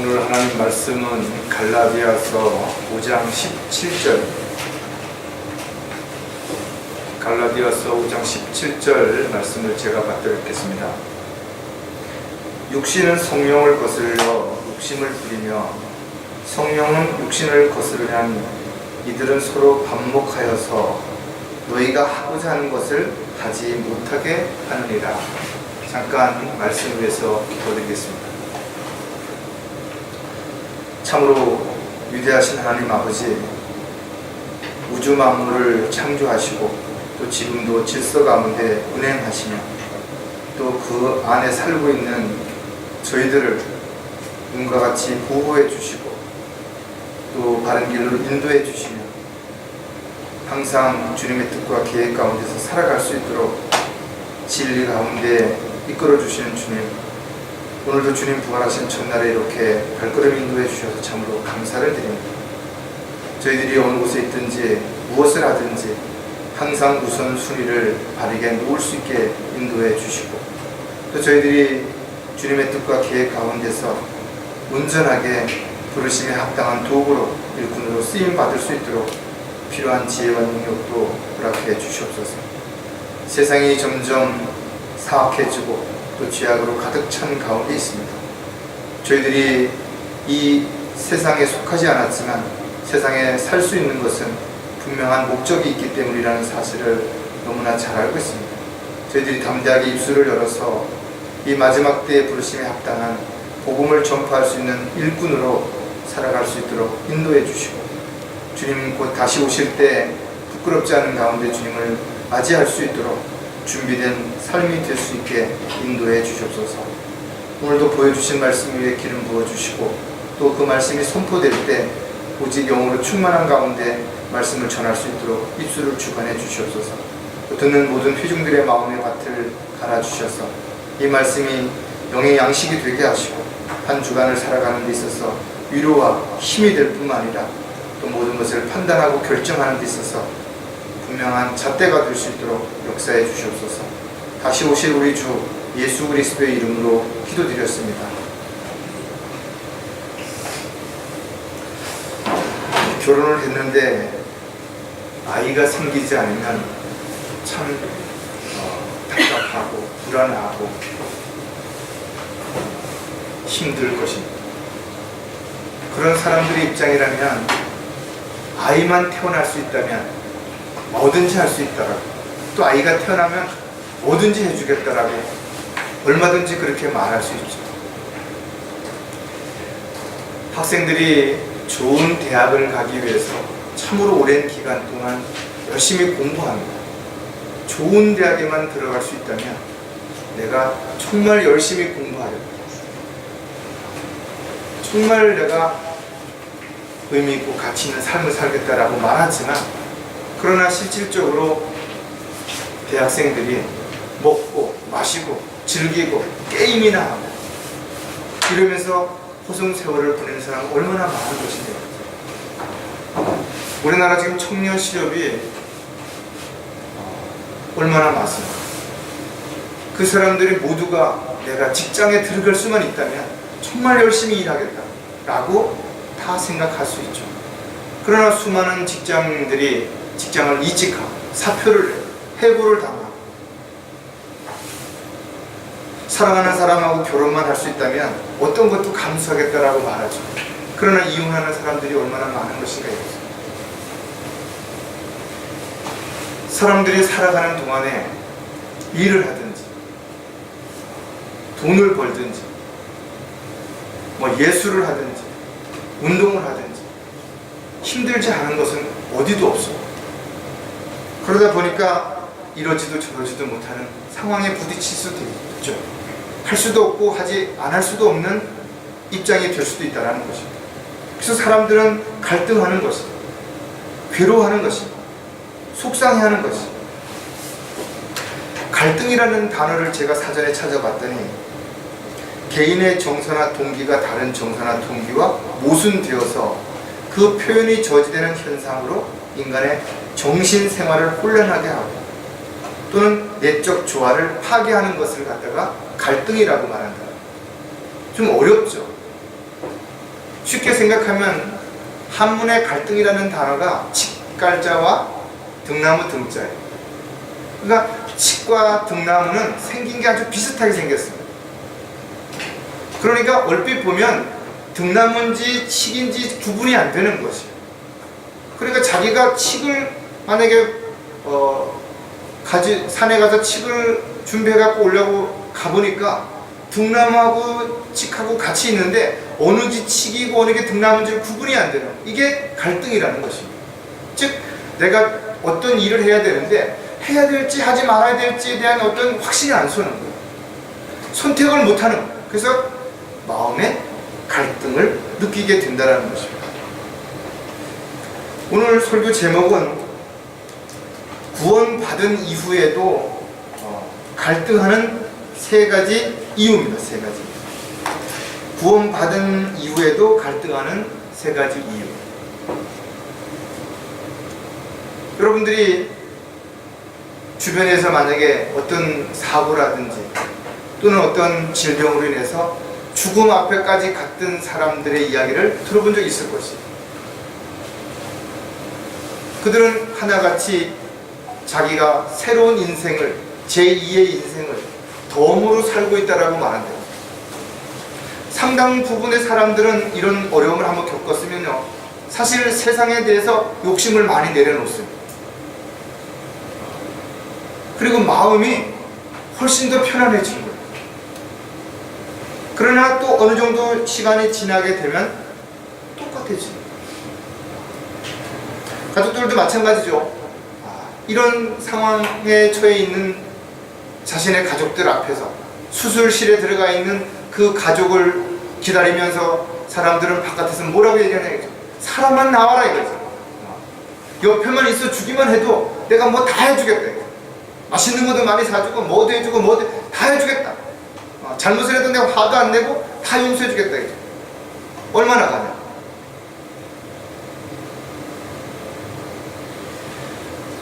오늘 하나님 말씀은 갈라디아서 5장 17절 갈라디아서 5장 17절 말씀을 제가 받들겠습니다. 육신은 성령을 거스르려 욕심을 부리며 성령은 육신을 거스르려니 이들은 서로 반목하여서 너희가 하고자 하는 것을 하지 못하게 하느니라. 잠깐 말씀 위해서 기도드리겠습니다. 참으로 위대하신 하나님 아버지, 우주 만물을 창조하시고 또 지금도 질서 가운데 운행하시며 또 그 안에 살고 있는 저희들을 눈과 같이 보호해 주시고 또 바른 길로 인도해 주시며 항상 주님의 뜻과 계획 가운데서 살아갈 수 있도록 진리 가운데 이끌어 주시는 주님, 오늘도 주님 부활하신 첫날에 이렇게 발걸음 인도해 주셔서 참으로 감사를 드립니다. 저희들이 어느 곳에 있든지 무엇을 하든지 항상 우선순위를 바르게 놓을 수 있게 인도해 주시고 또 저희들이 주님의 뜻과 계획 가운데서 온전하게 부르심에 합당한 도구로 일꾼으로 쓰임받을 수 있도록 필요한 지혜와 능력도 허락해 주시옵소서. 세상이 점점 사악해지고 또 죄악으로 가득 찬 가운데 있습니다. 저희들이 이 세상에 속하지 않았지만 세상에 살 수 있는 것은 분명한 목적이 있기 때문이라는 사실을 너무나 잘 알고 있습니다. 저희들이 담대하게 입술을 열어서 이 마지막 때의 부르심에 합당한 복음을 전파할 수 있는 일꾼으로 살아갈 수 있도록 인도해 주시고 주님 곧 다시 오실 때 부끄럽지 않은 가운데 주님을 맞이할 수 있도록 준비된 삶이 될 수 있게 인도해 주시옵소서. 오늘도 보여주신 말씀 위에 기름 부어주시고 또 그 말씀이 선포될 때 오직 영으로 충만한 가운데 말씀을 전할 수 있도록 입술을 주관해 주시옵소서. 또 듣는 모든 회중들의 마음의 밭을 갈아주셔서 이 말씀이 영의 양식이 되게 하시고 한 주간을 살아가는 데 있어서 위로와 힘이 될 뿐만 아니라 또 모든 것을 판단하고 결정하는 데 있어서 분명한 잣대가 될 수 있도록 역사해 주시옵소서. 다시 오실 우리 주 예수 그리스도의 이름으로 기도드렸습니다. 결혼을 했는데 아이가 생기지 않으면 참 답답하고 불안하고 힘들 것입니다. 그런 사람들의 입장이라면 아이만 태어날 수 있다면 뭐든지 할 수 있다라고, 또 아이가 태어나면 뭐든지 해주겠다라고 얼마든지 그렇게 말할 수 있죠. 학생들이 좋은 대학을 가기 위해서 참으로 오랜 기간 동안 열심히 공부합니다. 좋은 대학에만 들어갈 수 있다면 내가 정말 열심히 공부하려고, 정말 내가 의미 있고 가치 있는 삶을 살겠다라고 말하지만 그러나 실질적으로 대학생들이 먹고 마시고 즐기고 게임이나 하고 이러면서 호송세월을 보내는 사람은 얼마나 많은 것인데요. 우리나라 지금 청년 실업이 얼마나 많습니까? 그 사람들이 모두가 내가 직장에 들어갈 수만 있다면 정말 열심히 일하겠다 라고 다 생각할 수 있죠. 그러나 수많은 직장인들이 직장을 이직하고 사표를 내고 해고를 당하고 사랑하는 사람하고 결혼만 할 수 있다면 어떤 것도 감수하겠다라고 말하죠. 그러나 이혼하는 사람들이 얼마나 많은 것인가 이거죠. 사람들이 살아가는 동안에 일을 하든지 돈을 벌든지 뭐 예술을 하든지 운동을 하든지 힘들지 않은 것은 어디도 없어요. 그러다 보니까 이러지도 저러지도 못하는 상황에 부딪힐 수도 있죠. 할 수도 없고 하지 않을 수도 없는 입장이 될 수도 있다는 것입니다. 그래서 사람들은 갈등하는 것입니다. 괴로워하는 것입니다. 속상해하는 것입니다. 갈등이라는 단어를 제가 사전에 찾아봤더니 개인의 정서나 동기가 다른 정서나 동기와 모순되어서 그 표현이 저지되는 현상으로 인간의 정신생활을 혼란하게 하고 또는 내적 조화를 파괴하는 것을 갖다가 갈등이라고 말한다. 좀 어렵죠. 쉽게 생각하면 한문의 갈등이라는 단어가 칡갈자와 등나무 등자예요. 그러니까 칡과 등나무는 생긴 게 아주 비슷하게 생겼습니다. 그러니까 얼핏 보면 등나무인지 칡인지 구분이 안 되는 것이에요. 그러니까 자기가 칡을 만약에 산에 가서 칡을 준비해갖고 오려고 가보니까 등나무하고 칡하고 같이 있는데 어느 게 칡이고 어느 게 등나무인지 구분이 안 되는, 이게 갈등이라는 것입니다. 즉 내가 어떤 일을 해야 되는데 해야 될지 하지 말아야 될지에 대한 어떤 확신이 안 서는 거예요. 선택을 못하는 거예요. 그래서 마음의 갈등을 느끼게 된다는 것입니다. 오늘 설교 제목은 구원받은 이후에도 갈등하는 세 가지 이유입니다. 세 가지. 구원받은 이후에도 갈등하는 세 가지 이유. 여러분들이 주변에서 만약에 어떤 사고라든지 또는 어떤 질병으로 인해서 죽음 앞에까지 갔던 사람들의 이야기를 들어본 적이 있을 것이에요. 그들은 하나같이 자기가 새로운 인생을, 제2의 인생을 덤으로 살고 있다라고 말한대요. 상당 부분의 사람들은 이런 어려움을 한번 겪었으면요, 사실 세상에 대해서 욕심을 많이 내려놓습니다. 그리고 마음이 훨씬 더 편안해진 거예요. 그러나 또 어느 정도 시간이 지나게 되면 똑같아집니다. 가족들도 마찬가지죠. 이런 상황에 처해 있는 자신의 가족들 앞에서 수술실에 들어가 있는 그 가족을 기다리면서 사람들은 바깥에서 뭐라고 얘기하냐죠. 사람만 나와라 이거죠. 옆에만 있어 주기만 해도 내가 뭐 다 해주겠다. 맛있는 것도 많이 사주고 뭐도 해주고 뭐도 다 해주겠다. 잘못을 해도 내가 화도 안 내고 다 용서해주겠다 이거죠. 얼마나 가냐.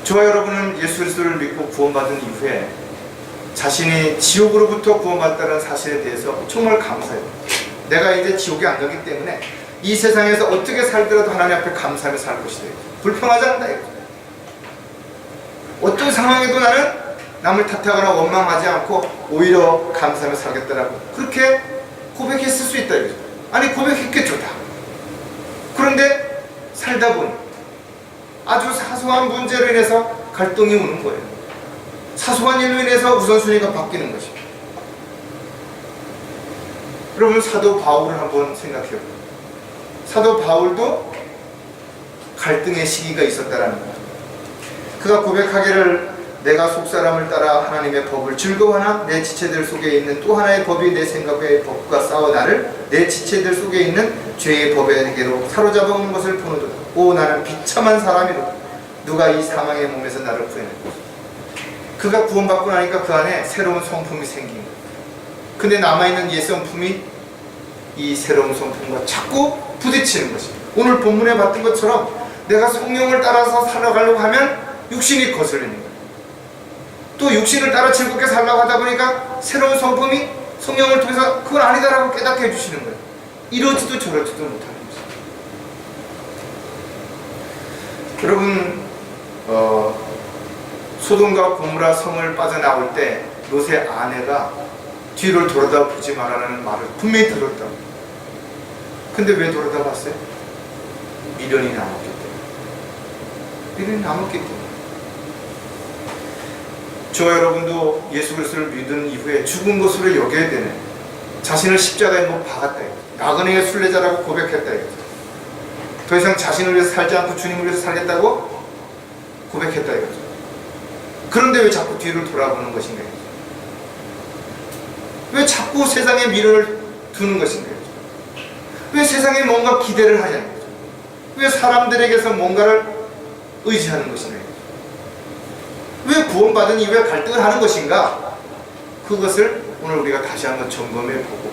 저와 여러분은 예수 그리스도를 믿고 구원받은 이후에 자신이 지옥으로부터 구원받았다는 사실에 대해서 정말 감사해요. 내가 이제 지옥에 안 가기 때문에 이 세상에서 어떻게 살더라도 하나님 앞에 감사하며 살 것이다. 불평하지 않는다. 어떤 상황에도 나는 남을 탓하거나 원망하지 않고 오히려 감사하며 살겠다라고 그렇게 고백했을 수 있다. 아니 고백했겠죠 다. 그런데 살다 보니 아주 사소한 문제로 인해서 갈등이 오는 거예요. 사소한 일로 인해서 우선순위가 바뀌는 것입니다. 여러분 사도 바울을 한번 생각해요. 사도 바울도 갈등의 시기가 있었다라는 거예요. 그가 고백하기를 내가 속사람을 따라 하나님의 법을 즐거워하나 내 지체들 속에 있는 또 하나의 법이 내 생각의 법과 싸워 나를 내 지체들 속에 있는 죄의 법에게로 사로잡아오는 것을 보노도다. 오 나는 비참한 사람이로다. 누가 이 사망의 몸에서 나를 구해낼 것이다. 그가 구원받고 나니까 그 안에 새로운 성품이 생긴 거예요. 근데 남아있는 옛 성품이 이 새로운 성품과 자꾸 부딪히는 것입니다. 오늘 본문에 봤던 것처럼 내가 성령을 따라서 살아가려고 하면 육신이 거슬리는 거예요. 또 육신을 따라 즐겁게 살려고 하다 보니까 새로운 성품이 성령을 통해서 그건 아니다라고 깨닫게 해주시는 거예요. 이러지도 저러지도 못하는 거죠. 여러분 소돔과 고모라 성을 빠져나올 때 롯의 아내가 뒤를 돌아다 보지 말라는 말을 분명히 들었다고. 근데 왜 돌아다 봤어요? 미련이 남았기 때문에. 미련이 남았기 때문에. 저와 여러분도 예수 그리스도를 믿은 이후에 죽은 것으로 여겨야 되네. 자신을 십자가에 못 박았다. 나그네의 순례자라고 고백했다. 더 이상 자신을 위해서 살지 않고 주님을 위해서 살겠다고 고백했다. 그런데 왜 자꾸 뒤를 돌아보는 것인가? 왜 자꾸 세상에 미련을 두는 것인가? 왜 세상에 뭔가 기대를 하냐는 거죠. 왜 사람들에게서 뭔가를 의지하는 것인가? 왜 구원받은 이후에 갈등을 하는 것인가? 그것을 오늘 우리가 다시 한번 점검해보고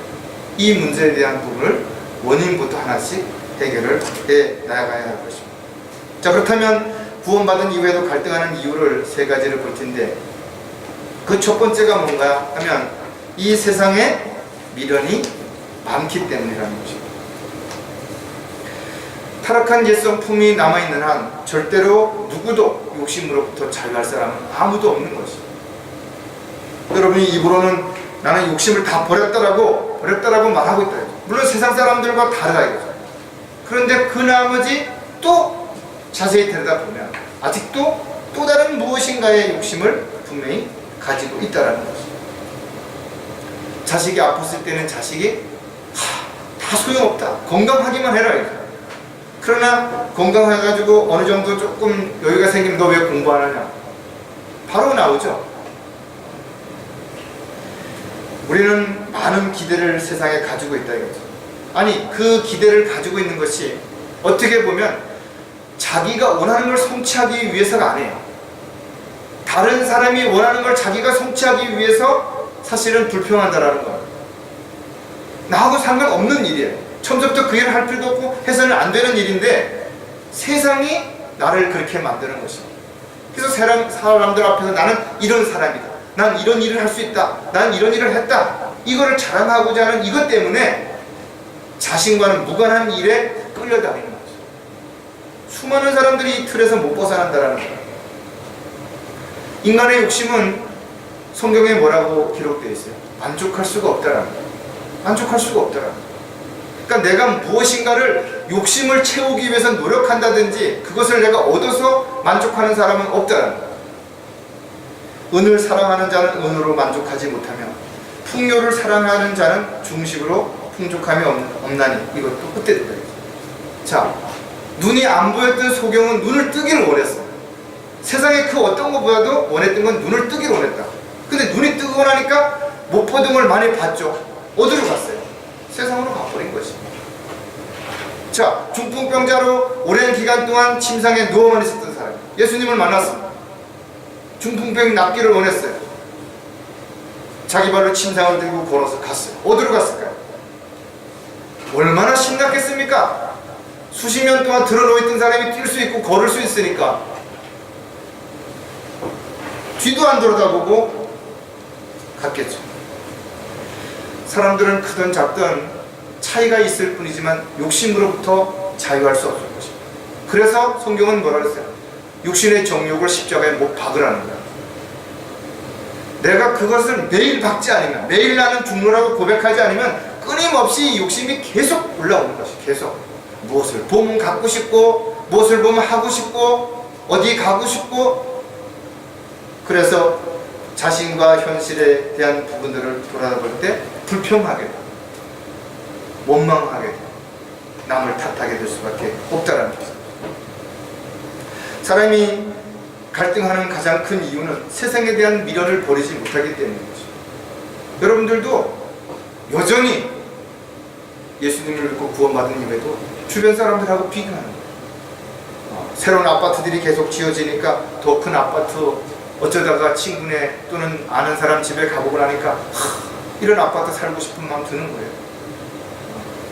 이 문제에 대한 부분을 원인부터 하나씩 해결을 해 나가야 할 것입니다. 자, 그렇다면 구원받은 이후에도 갈등하는 이유를 세 가지를 볼 텐데 그 첫 번째가 뭔가 하면 이 세상에 미련이 많기 때문이라는 것입니다. 타락한 옛성품이 남아있는 한 절대로 누구도 욕심으로부터 자유할 사람은 아무도 없는 것이죠. 여러분이 입으로는 나는 욕심을 다 버렸다라고 말하고 있다. 물론 세상 사람들과 다르다 이거죠. 그런데 그 나머지 또 자세히 들여다보면 아직도 또 다른 무엇인가의 욕심을 분명히 가지고 있다는 것이죠. 자식이 아팠을 때는 자식이 다 소용없다. 건강하기만 해라 이거죠. 그러나 건강해가지고 어느 정도 조금 여유가 생기면 너 왜 공부 안 하냐? 바로 나오죠. 우리는 많은 기대를 세상에 가지고 있다 이거죠. 아니 그 기대를 가지고 있는 것이 어떻게 보면 자기가 원하는 걸 성취하기 위해서가 아니에요. 다른 사람이 원하는 걸 자기가 성취하기 위해서 사실은 불평한다라는 거예요. 나하고 상관없는 일이에요. 처음부터 그 일을 할 필요도 없고 해서는 안 되는 일인데 세상이 나를 그렇게 만드는 것입니다. 그래서 사람들 앞에서 나는 이런 사람이다. 난 이런 일을 할 수 있다. 난 이런 일을 했다. 이거를 자랑하고자 하는 이것 때문에 자신과는 무관한 일에 끌려다니는 거죠. 수많은 사람들이 이 틀에서 못 벗어난다는 거예요. 인간의 욕심은 성경에 뭐라고 기록되어 있어요? 만족할 수가 없다라는 거예요. 만족할 수가 없다라는 거예요. 그러니까 내가 무엇인가를 욕심을 채우기 위해서 노력한다든지 그것을 내가 얻어서 만족하는 사람은 없다라는 거예요. 은을 사랑하는 자는 은으로 만족하지 못하며 풍요를 사랑하는 자는 중식으로 풍족함이 없나니 이것도 그때도 그래요. 자, 눈이 안 보였던 소경은 눈을 뜨기를 원했어. 세상에 그 어떤 것보다도 원했던 건 눈을 뜨기를 원했다. 근데 눈이 뜨고 나니까 못 보던 걸 많이 봤죠. 어디로 갔어요? 세상으로 가버린 것입니다. 자, 중풍병자로 오랜 기간 동안 침상에 누워만 있었던 사람, 예수님을 만났습니다. 중풍병 낫기를 원했어요. 자기 발로 침상을 들고 걸어서 갔어요. 어디로 갔을까요? 얼마나 심각했습니까? 수십 년 동안 들어놓여있던 사람이 뛸 수 있고 걸을 수 있으니까 뒤도 안 돌아다보고 갔겠죠. 사람들은 크든 작든 차이가 있을 뿐이지만 욕심으로부터 자유할 수 없을 것입니다. 그래서 성경은 뭐라 그랬어요? 육신의 정욕을 십자가에 못 박으라는 거야. 내가 그것을 매일 박지 않으면, 매일 나는 죽노라고 고백하지 않으면 끊임없이 욕심이 계속 올라오는 것이 계속. 무엇을 보면 갖고 싶고, 무엇을 보면 하고 싶고, 어디 가고 싶고. 그래서 자신과 현실에 대한 부분들을 돌아볼 때 불평하게 돼, 원망하게 돼, 남을 탓하게 될 수밖에 없다는 것입니다. 사람이 갈등하는 가장 큰 이유는 세상에 대한 미련을 버리지 못하기 때문인 것입니다. 여러분들도 여전히 예수님을 믿고 구원받은 이후에도 주변 사람들하고 비교하는 거예요. 새로운 아파트들이 계속 지어지니까 더 큰 아파트 어쩌다가 친구네 또는 아는 사람 집에 가보고 나니까 이런 아파트 살고 싶은 마음 드는 거예요.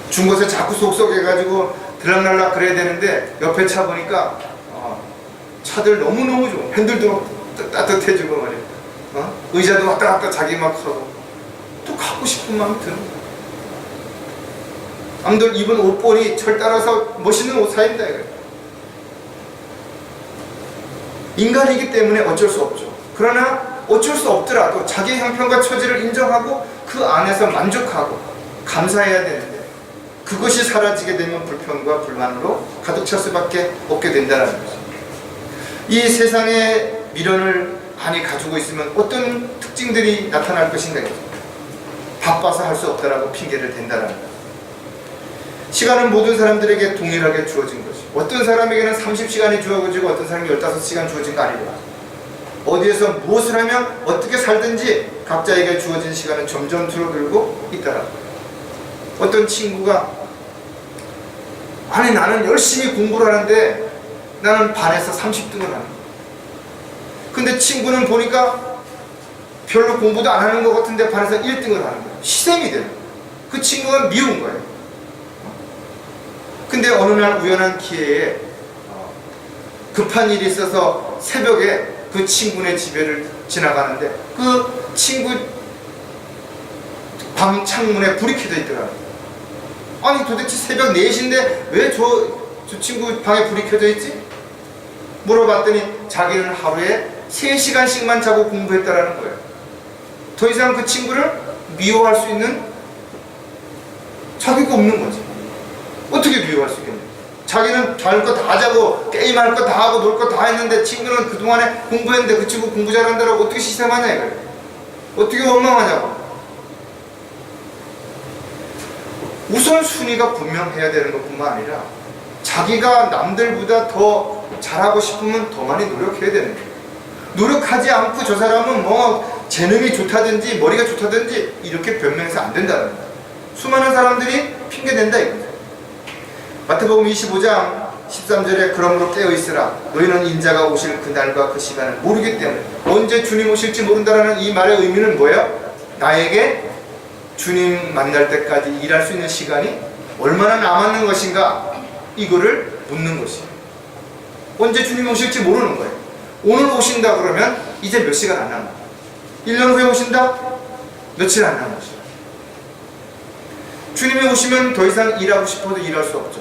준 것에 자꾸 속속해가지고 들락날락 그래야 되는데 옆에 차 보니까 차들 너무너무 좋아. 핸들도 따뜻해지고 말이야. 의자도 왔다 갔다 자기 막 하고 또 가고 싶은 마음이 드는 거야. 남들 입은 옷본이 철 따라서 멋있는 옷 사입니다. 인간이기 때문에 어쩔 수 없죠. 그러나 어쩔 수 없더라도 자기 형편과 처지를 인정하고 그 안에서 만족하고 감사해야 되는데 그것이 사라지게 되면 불평과 불만으로 가득 찰 수밖에 없게 된다는 것입니다. 이 세상의 미련을 많이 가지고 있으면 어떤 특징들이 나타날 것인가? 바빠서 할 수 없다라고 핑계를 댄다는 것. 시간은 모든 사람들에게 동일하게 주어진 것이. 어떤 사람에게는 30시간이 주어지고 어떤 사람이 15시간 주어진 거 아니라 어디에서 무엇을 하면 어떻게 살든지 각자에게 주어진 시간은 점점 줄어들고 있다라고. 어떤 친구가 아니 나는 열심히 공부를 하는데 나는 반에서 30등을 하는 거야. 근데 친구는 보니까 별로 공부도 안 하는 것 같은데 반에서 1등을 하는 거야. 희생이 되는 거야. 그 친구가 미운 거예요. 근데 어느 날 우연한 기회에 급한 일이 있어서 새벽에 그 친구네 집에를 지나가는데 그 친구 방 창문에 불이 켜져 있더라고요. 아니 도대체 새벽 4시인데 왜 저 저 친구 방에 불이 켜져 있지? 물어봤더니 자기는 하루에 3시간씩만 자고 공부했다라는 거예요. 더 이상 그 친구를 미워할 수 있는 자기가 없는 거지. 어떻게 미워할 수 있겠냐? 자기는 잘 거 다 자고 게임할 거 다 하고 놀 거 다 했는데 친구는 그동안에 공부했는데 그 친구 공부 잘한다고 어떻게 시샘하냐 이거예요. 어떻게 원망하냐고. 우선 순위가 분명해야 되는 것뿐만 아니라 자기가 남들보다 더 잘하고 싶으면 더 많이 노력해야 되는 거예요. 노력하지 않고 저 사람은 뭐 재능이 좋다든지 머리가 좋다든지 이렇게 변명해서 안 된다는 거예요. 수많은 사람들이 핑계댄다 이거죠. 마태복음 25장 13절에 그러므로 깨어있으라 너희는 인자가 오실 그날과 그 시간을 모르기 때문에. 언제 주님 오실지 모른다라는 이 말의 의미는 뭐예요? 나에게 주님 만날 때까지 일할 수 있는 시간이 얼마나 남았는 것인가, 이거를 묻는 것이에요. 언제 주님 오실지 모르는 거예요. 오늘 오신다 그러면 이제 몇 시간 안 남아. 1년 후에 오신다? 며칠 안 남았어요. 주님이 오시면 더 이상 일하고 싶어도 일할 수 없죠.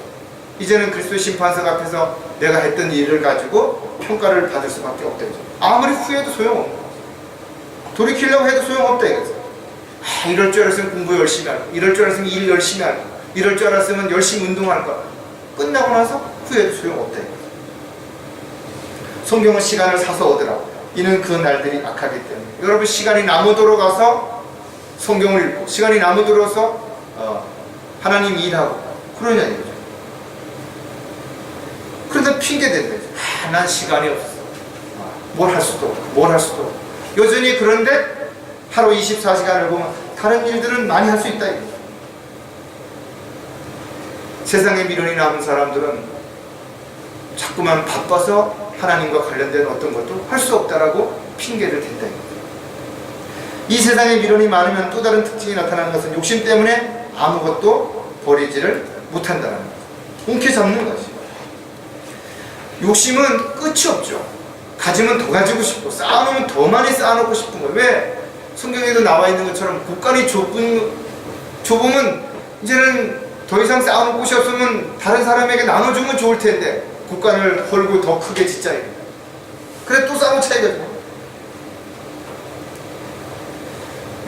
이제는 그리스도의 심판석 앞에서 내가 했던 일을 가지고 평가를 받을 수밖에 없다. 아무리 후회해도 소용없는 거죠. 돌이키려고 해도 소용없다 이거죠. 이럴 줄 알았으면 공부 열심히 할 거, 이럴 줄 알았으면 일 열심히 할 거, 이럴 줄 알았으면 열심히 운동할 거. 끝나고 나서 후회해도 소용없다 이거죠. 성경은 시간을 사서 얻으라. 이는 그 날들이 악하기 때문에. 여러분, 시간이 남으도록 가서 성경을 읽고 시간이 남으도록서 하나님 일하고 그러냐 이거죠. 그런데 핑계댄다. 난 시간이 없어. 뭘 할 수도 없고 뭘 할 수도 없고. 여전히 그런데 하루 24시간을 보면 다른 일들은 많이 할 수 있다 이거죠. 세상에 미련이 남은 사람들은 자꾸만 바빠서 하나님과 관련된 어떤 것도 할 수 없다라고 핑계를 댄다 이거죠. 이 세상에 미련이 많으면 또 다른 특징이 나타나는 것은 욕심 때문에 아무것도 버리지를 못한다는 거죠. 움켜잡는 것이죠. 욕심은 끝이 없죠. 가지면 더 가지고 싶고 쌓아놓으면 더 많이 쌓아놓고 싶은 거예요. 왜? 성경에도 나와 있는 것처럼 곳간이 좁으면 이제는 더 이상 쌓아놓을 곳이 없으면 다른 사람에게 나눠주면 좋을 텐데 곳간을 헐고 더 크게 짓자 이거. 그래 또 쌓아놓자 이거죠.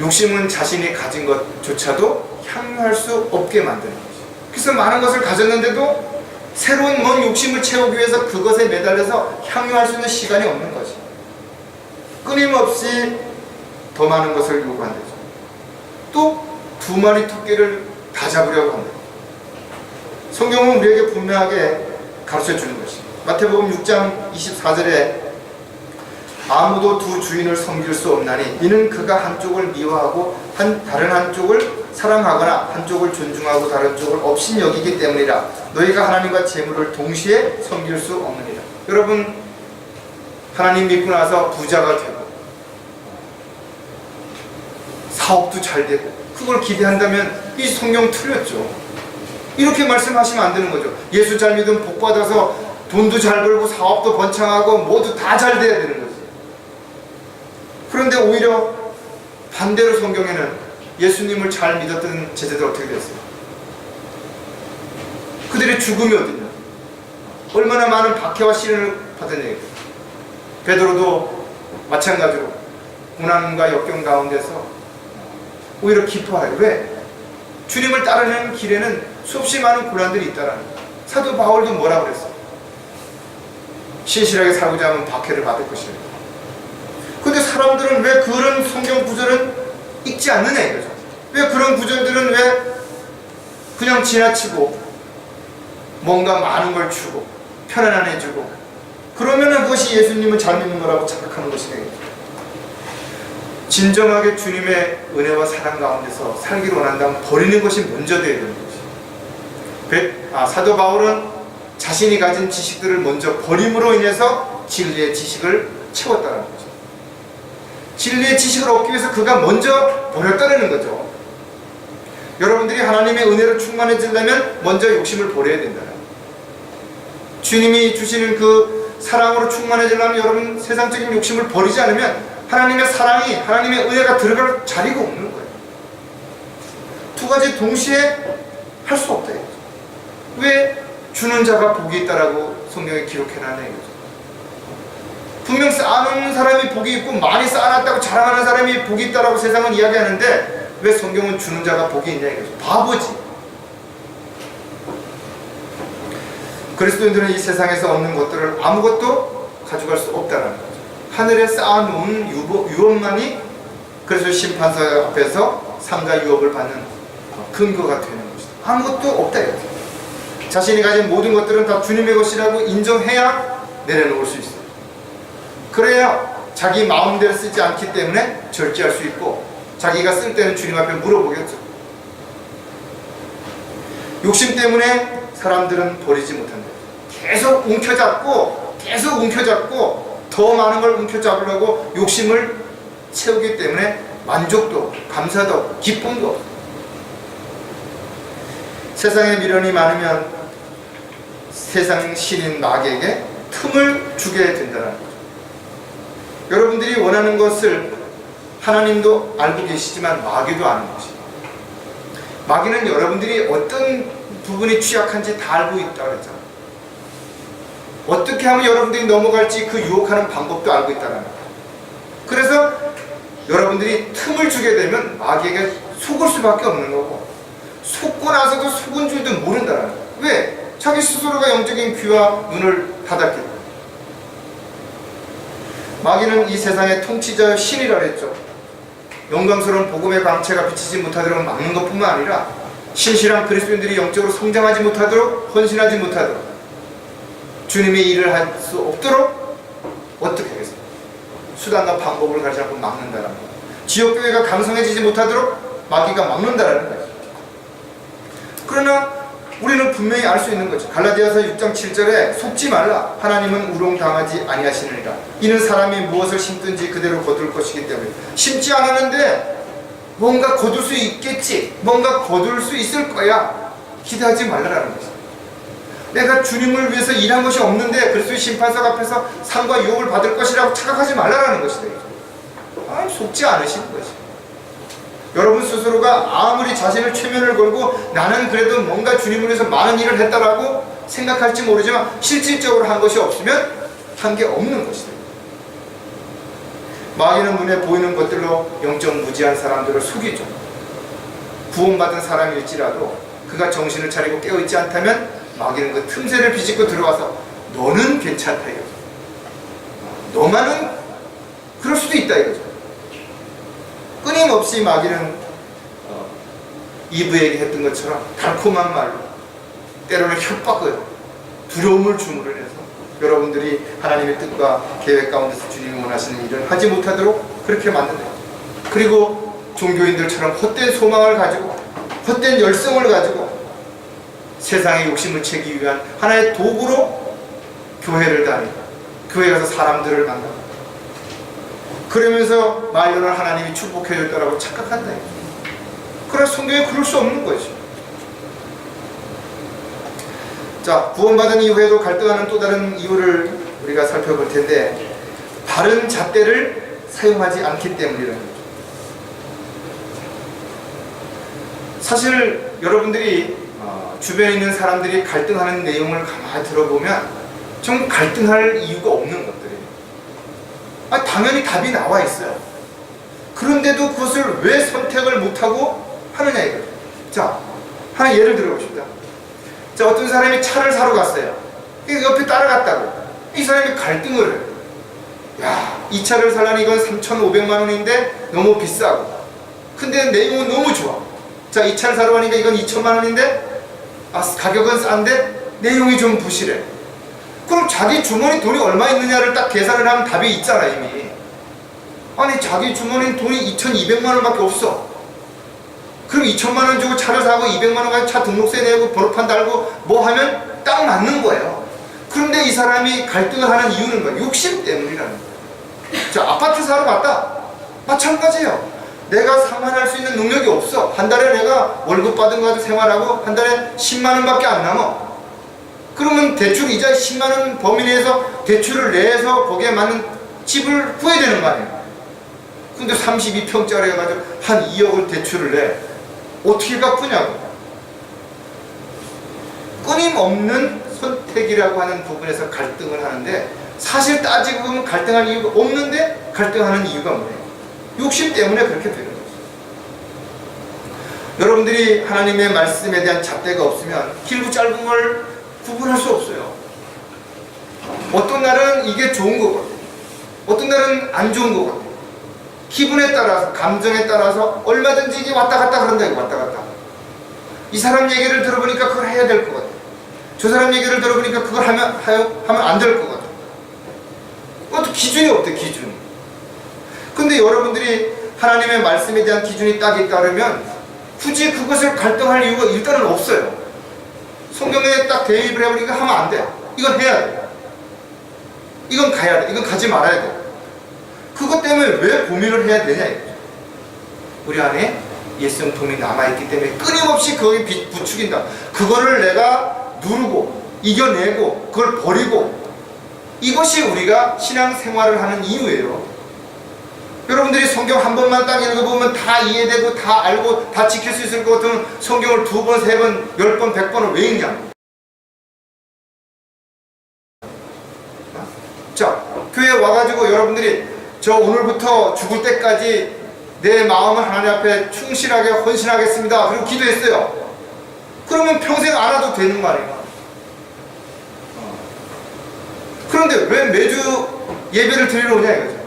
욕심은 자신이 가진 것조차도 향유할 수 없게 만드는 거죠. 그래서 많은 것을 가졌는데도 새로운 먼 욕심을 채우기 위해서 그것에 매달려서 향유할 수 있는 시간이 없는 거죠. 끊임없이 더 많은 것을 요구한다죠. 또 2마리 토끼를 다 잡으려고 합니다. 성경은 우리에게 분명하게 가르쳐주는 것입니다. 마태복음 6장 24절에 아무도 두 주인을 섬길 수 없나니 이는 그가 한쪽을 미워하고 다른 한쪽을 사랑하거나 한쪽을 존중하고 다른 쪽을 업신여기기 때문이라. 너희가 하나님과 재물을 동시에 섬길 수 없느니라. 여러분, 하나님 믿고 나서 부자가 되고 사업도 잘 되고 그걸 기대한다면 이 성경 틀렸죠. 이렇게 말씀하시면 안 되는 거죠. 예수 잘 믿으면 복 받아서 돈도 잘 벌고 사업도 번창하고 모두 다 잘 돼야 되는 거지. 그런데 오히려 반대로 성경에는 예수님을 잘 믿었던 제자들 어떻게 됐어요? 그들의 죽음이 어디냐? 얼마나 많은 박해와 시련을 받은 얘기예요. 베드로도 마찬가지로 고난과 역경 가운데서 오히려 기뻐해요. 왜? 주님을 따르는 길에는 수없이 많은 고난들이 있다라는 거예요. 사도 바울도 뭐라 그랬어요? 신실하게 살고자 하면 박해를 받을 것이에요. 근데 사람들은 왜 그런 성경 구절은 읽지 않느냐 이거죠. 왜 그런 구절들은 왜 그냥 지나치고 뭔가 많은 걸 주고 편안해지고 그러면은 그것이 예수님을 잘 믿는 거라고 착각하는 것이에요. 진정하게 주님의 은혜와 사랑 가운데서 살기를 원한다면 버리는 것이 먼저 되어야 되는 것이에요. 사도 바울은 자신이 가진 지식들을 먼저 버림으로 인해서 진리의 지식을 채웠다는 거죠. 진리의 지식을 얻기 위해서 그가 먼저 버렸다는 거죠. 여러분들이 하나님의 은혜로 충만해지려면 먼저 욕심을 버려야 된다는 거예요. 주님이 주시는 그 사랑으로 충만해지려면 여러분 세상적인 욕심을 버리지 않으면 하나님의 사랑이, 하나님의 은혜가 들어갈 자리가 없는 거예요. 두 가지 동시에 할 수 없다. 왜? 주는 자가 복이 있다라고 성경에 기록해놨네 이거죠. 분명 쌓아놓는 사람이 복이 있고 많이 쌓아놨다고 자랑하는 사람이 복이 있다라고 세상은 이야기하는데 왜 성경은 주는 자가 복이 있냐 이거죠. 바보지. 그리스도인들은 이 세상에서 얻는 것들을 아무것도 가져갈 수 없다는 거죠. 하늘에 쌓아놓은 유업만이 그래서 심판서 앞에서 상과 유업을 받는 근거가 되는 것이다. 아무것도 없다 이거죠. 자신이 가진 모든 것들은 다 주님의 것이라고 인정해야 내려놓을 수 있어요. 그래야 자기 마음대로 쓰지 않기 때문에 절제할 수 있고 자기가 쓸 때는 주님 앞에 물어보겠죠. 욕심 때문에 사람들은 버리지 못한다. 계속 움켜잡고 더 많은 걸 움켜잡으려고 욕심을 채우기 때문에 만족도, 감사도, 기쁨도 없어요. 세상에 미련이 많으면 세상 신인 마귀에게 틈을 주게 된다는 거죠. 여러분들이 원하는 것을 하나님도 알고 계시지만 마귀도 아는 것이에요. 마귀는 여러분들이 어떤 부분이 취약한지 다 알고 있다고 했잖아요. 어떻게 하면 여러분들이 넘어갈지 그 유혹하는 방법도 알고 있다는 거예요. 그래서 여러분들이 틈을 주게 되면 마귀에게 속을 수밖에 없는 거고 속고 나서도 속은 줄도 모른다는 거예요. 왜? 자기 스스로가 영적인 귀와 눈을 닫았기 때문에. 마귀는 이 세상의 통치자의 신이라 했죠. 영광스러운 복음의 광채가 비치지 못하도록 막는 것뿐만 아니라 신실한 그리스도인들이 영적으로 성장하지 못하도록, 헌신하지 못하도록, 주님의 일을 할 수 없도록 어떻게 하겠어요? 수단과 방법을 가지지 않고 막는다는 거예요. 지역교회가 강성해지지 못하도록 마귀가 막는다는 거예요. 그러나 우리는 분명히 알 수 있는 거죠. 갈라디아서 6장 7절에 속지 말라. 하나님은 우롱당하지 아니하시느니라. 이는 사람이 무엇을 심든지 그대로 거둘 것이기 때문에. 심지 않았는데 뭔가 거둘 수 있겠지, 뭔가 거둘 수 있을 거야, 기대하지 말라라는 거죠. 내가 주님을 위해서 일한 것이 없는데 그리스도의 심판석 앞에서 상과 유혹을 받을 것이라고 착각하지 말라라는 것이다. 속지 않으시는 거죠. 여러분 스스로가 아무리 자신을 최면을 걸고 나는 그래도 뭔가 주님을 위해서 많은 일을 했다라고 생각할지 모르지만 실질적으로 한 것이 없으면 한 게 없는 것이다. 마귀는 눈에 보이는 것들로 영적 무지한 사람들을 속이죠. 구원받은 사람일지라도 그가 정신을 차리고 깨어있지 않다면 마귀는 그 틈새를 비집고 들어와서 너는 괜찮다 이거죠. 너만은 그럴 수도 있다 이거죠. 끊임없이 마귀는 이브에게 했던 것처럼 달콤한 말로 때로는 협박을, 두려움을 주문을 해서 여러분들이 하나님의 뜻과 계획 가운데서 주님이 원하시는 일을 하지 못하도록 그렇게 만든다. 그리고 종교인들처럼 헛된 소망을 가지고 헛된 열성을 가지고 세상의 욕심을 채기 위한 하나의 도구로 교회를 다니고 교회 가서 사람들을 만나고 그러면서 말로는 하나님이 축복해 줬다라고 착각한다. 그래서 성경에 그럴 수 없는 거죠. 자, 구원받은 이후에도 갈등하는 또 다른 이유를 우리가 살펴볼 텐데 바른 잣대를 사용하지 않기 때문이라는 거죠. 사실 여러분들이 주변에 있는 사람들이 갈등하는 내용을 가만히 들어보면 좀 갈등할 이유가 없는 것들이에요. 당연히 답이 나와 있어요. 그런데도 그것을 왜 선택을 못하고 하느냐 이거예요. 자, 하나 예를 들어봅시다. 자, 어떤 사람이 차를 사러 갔어요. 옆에 따라갔다고. 이 사람이 갈등을 해요. 야, 이 차를 사려니 이건 3,500만 원인데 너무 비싸고 근데 내용은 너무 좋아. 자, 이 차를 사러 가니까 이건 2천만 원인데 가격은 싼데 내용이 좀 부실해. 그럼 자기 주머니 돈이 얼마 있느냐를 딱 계산을 하면 답이 있잖아 이미. 아니 자기 주머니 돈이 2,200만 원밖에 없어. 그럼 2천만 원 주고 차를 사고 200만 원 가지고 차 등록세 내고 번호판 달고 뭐 하면 딱 맞는 거예요. 그런데 이 사람이 갈등을 하는 이유는 뭐야? 욕심 때문이라는 거예요. 자, 아파트 사러 갔다. 마찬가지예요. 내가 상환할 수 있는 능력이 없어. 한 달에 내가 월급 받은 거 가지고 생활하고 한 달에 10만 원밖에 안 남아. 그러면 대출 이자 10만 원 범위 내에서 대출을 내서 거기에 맞는 집을 구해야 되는 거 아니에요. 근데 32평짜리 해가지고 한 2억을 대출을 내. 어떻게 갚으냐고. 끊임없는 선택이라고 하는 부분에서 갈등을 하는데, 사실 따지고 보면 갈등할 이유가 없는데 갈등하는 이유가 뭐예요? 욕심 때문에 그렇게 되는 거죠. 여러분들이 하나님의 말씀에 대한 잣대가 없으면 길고 짧은 걸 구분할 수 없어요. 어떤 날은 이게 좋은 거거든요. 어떤 날은 안 좋은 거거든요. 기분에 따라서, 감정에 따라서 얼마든지 이게 왔다 갔다 그런다, 이거 왔다 갔다. 이 사람 얘기를 들어보니까 그걸 해야 될 것 같아. 저 사람 얘기를 들어보니까 그걸 하면 안 될 것 같아. 그것도 기준이 없대, 기준. 근데 여러분들이 하나님의 말씀에 대한 기준이 딱 있다면 굳이 그것을 갈등할 이유가 일단은 없어요. 성경에 딱 대입을 해버리니까 하면 안 돼. 이건 해야 돼. 이건 가야 돼. 이건 가지 말아야 돼. 그것 때문에 왜 고민을 해야 되냐 이거죠. 우리 안에 예성품이 남아있기 때문에 끊임없이 거기에 부추긴다. 그거를 내가 누르고 이겨내고 그걸 버리고, 이것이 우리가 신앙생활을 하는 이유예요. 여러분들이 성경 한 번만 딱 읽어보면 다 이해되고 다 알고 다 지킬 수 있을 것 같으면 성경을 2번, 3번, 10번, 100번을 왜 읽냐? 자, 교회에 와가지고 여러분들이 저 오늘부터 죽을 때까지 내 마음을 하나님 앞에 충실하게 헌신하겠습니다, 그리고 기도했어요. 그러면 평생 안 와도 되는 말이에요. 그런데 왜 매주 예배를 드리러 오냐 이거죠.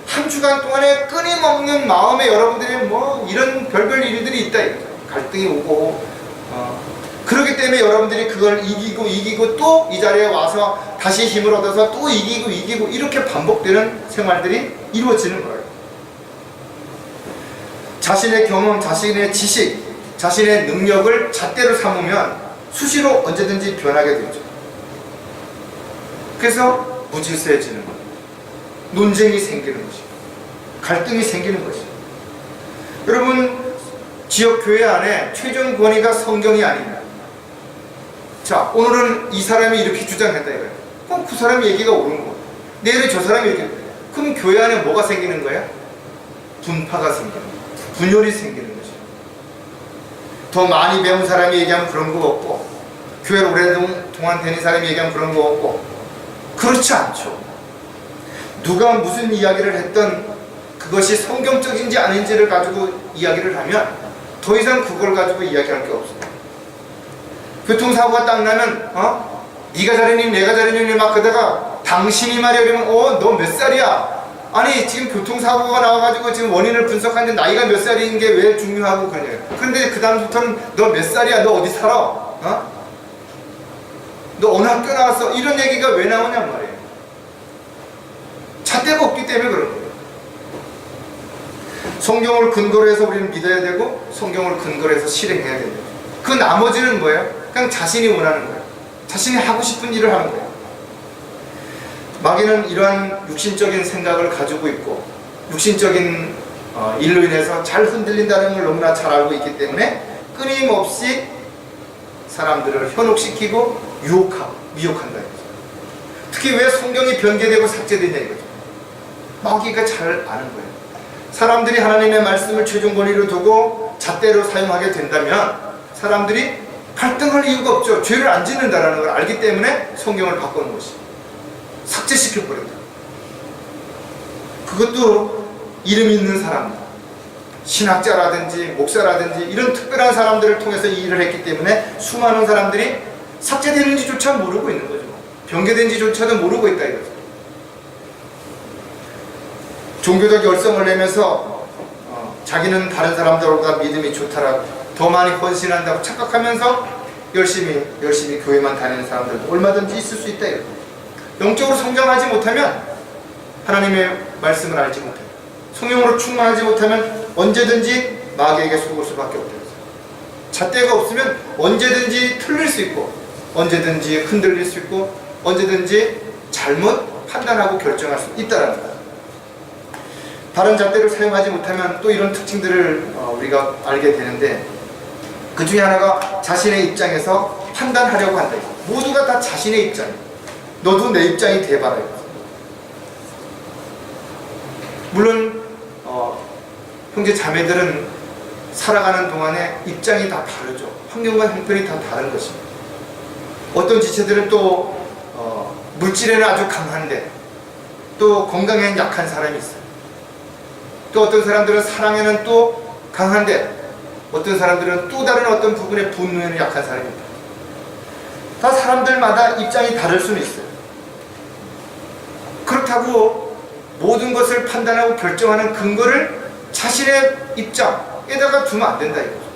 한 주간 동안에 끊임없는 마음에 여러분들이 뭐 이런 별별 일들이 있다 이거죠. 갈등이 오고 그렇기 때문에 여러분들이 그걸 이기고 또 이 자리에 와서 다시 힘을 얻어서 또 이기고 이렇게 반복되는 생활들이 이루어지는 거예요. 자신의 경험, 자신의 지식, 자신의 능력을 잣대로 삼으면 수시로 언제든지 변하게 되죠. 그래서 무질서해지는 거예요. 논쟁이 생기는 것이고 갈등이 생기는 것이죠. 여러분, 지역 교회 안에 최종 권위가 성경이 아닙니다. 자, 오늘은 이 사람이 이렇게 주장했다 이거예요. 그럼 그 사람 얘기가 옳은 거예요. 내일은 저 사람이 얘기해요. 그럼 교회 안에 뭐가 생기는 거야? 분파가 생기는 거예요. 분열이 생기는 것이죠. 더 많이 배운 사람이 얘기하면 그런 거 없고, 교회를 오랫동안 다닌 사람이 얘기하면 그런 거 없고, 그렇지 않죠. 누가 무슨 이야기를 했던 그것이 성경적인지 아닌지를 가지고 이야기를 하면 더 이상 그걸 가지고 이야기할 게 없어요. 교통사고가 딱 나면 네가 잘했니 내가 잘했니 막 그러다가 당신이 말이야 그러면 너 몇 살이야? 아니 지금 교통사고가 나와가지고 지금 원인을 분석하는데 나이가 몇 살인 게 왜 중요하고 그러냐. 그런데 그 다음부터는 너 몇 살이야? 너 어디 살아? 너 어느 학교 나왔어? 이런 얘기가 왜 나오냔 말이에요. 잣대가 없기 때문에 그런 거예요. 성경을 근거로 해서 우리는 믿어야 되고 성경을 근거로 해서 실행해야 됩니다. 그 나머지는 뭐예요? 그냥 자신이 원하는 거예요. 자신이 하고 싶은 일을 하는 거예요. 마귀는 이러한 육신적인 생각을 가지고 있고 육신적인 일로 인해서 잘 흔들린다는 걸 너무나 잘 알고 있기 때문에 끊임없이 사람들을 현혹시키고 미혹한다 이거죠. 특히 왜 성경이 변개되고 삭제되냐 이거죠. 마귀가 잘 아는 거예요. 사람들이 하나님의 말씀을 최종 권위로 두고 잣대로 사용하게 된다면 사람들이 갈등할 이유가 없죠. 죄를 안 짓는다는 걸 알기 때문에 성경을 바꾸는 것이 삭제시켜버린다. 그것도 이름 있는 사람들, 신학자라든지 목사라든지 이런 특별한 사람들을 통해서 이 일을 했기 때문에 수많은 사람들이 삭제되는지조차 모르고 있는 거죠. 변개된지조차도 모르고 있다 이거죠. 종교적 열성을 내면서 자기는 다른 사람들보다 믿음이 좋다라고 더 많이 헌신한다고 착각하면서 열심히 교회만 다니는 사람들도 얼마든지 있을 수 있다 이거죠. 영적으로 성장하지 못하면 하나님의 말씀을 알지 못해요. 성령으로 충만하지 못하면 언제든지 마귀에게 속을 수밖에 없대요. 잣대가 없으면 언제든지 틀릴 수 있고 언제든지 흔들릴 수 있고 언제든지 잘못 판단하고 결정할 수 있다는 거예요. 다른 잣대를 사용하지 못하면 또 이런 특징들을 우리가 알게 되는데, 그 중에 하나가 자신의 입장에서 판단하려고 한다. 모두가 다 자신의 입장이에요. 너도 내 입장이 돼봐라. 물론 형제 자매들은 살아가는 동안에 입장이 다 다르죠. 환경과 형편이 다 다른 것입니다. 어떤 지체들은 또 물질에는 아주 강한데 또 건강에는 약한 사람이 있어요. 또 어떤 사람들은 사랑에는 또 강한데 어떤 사람들은 또 다른 어떤 부분의 분노에는 약한 사람입니다. 다 사람들마다 입장이 다를 수는 있어요. 그렇다고 모든 것을 판단하고 결정하는 근거를 자신의 입장에다가 두면 안 된다 이거죠.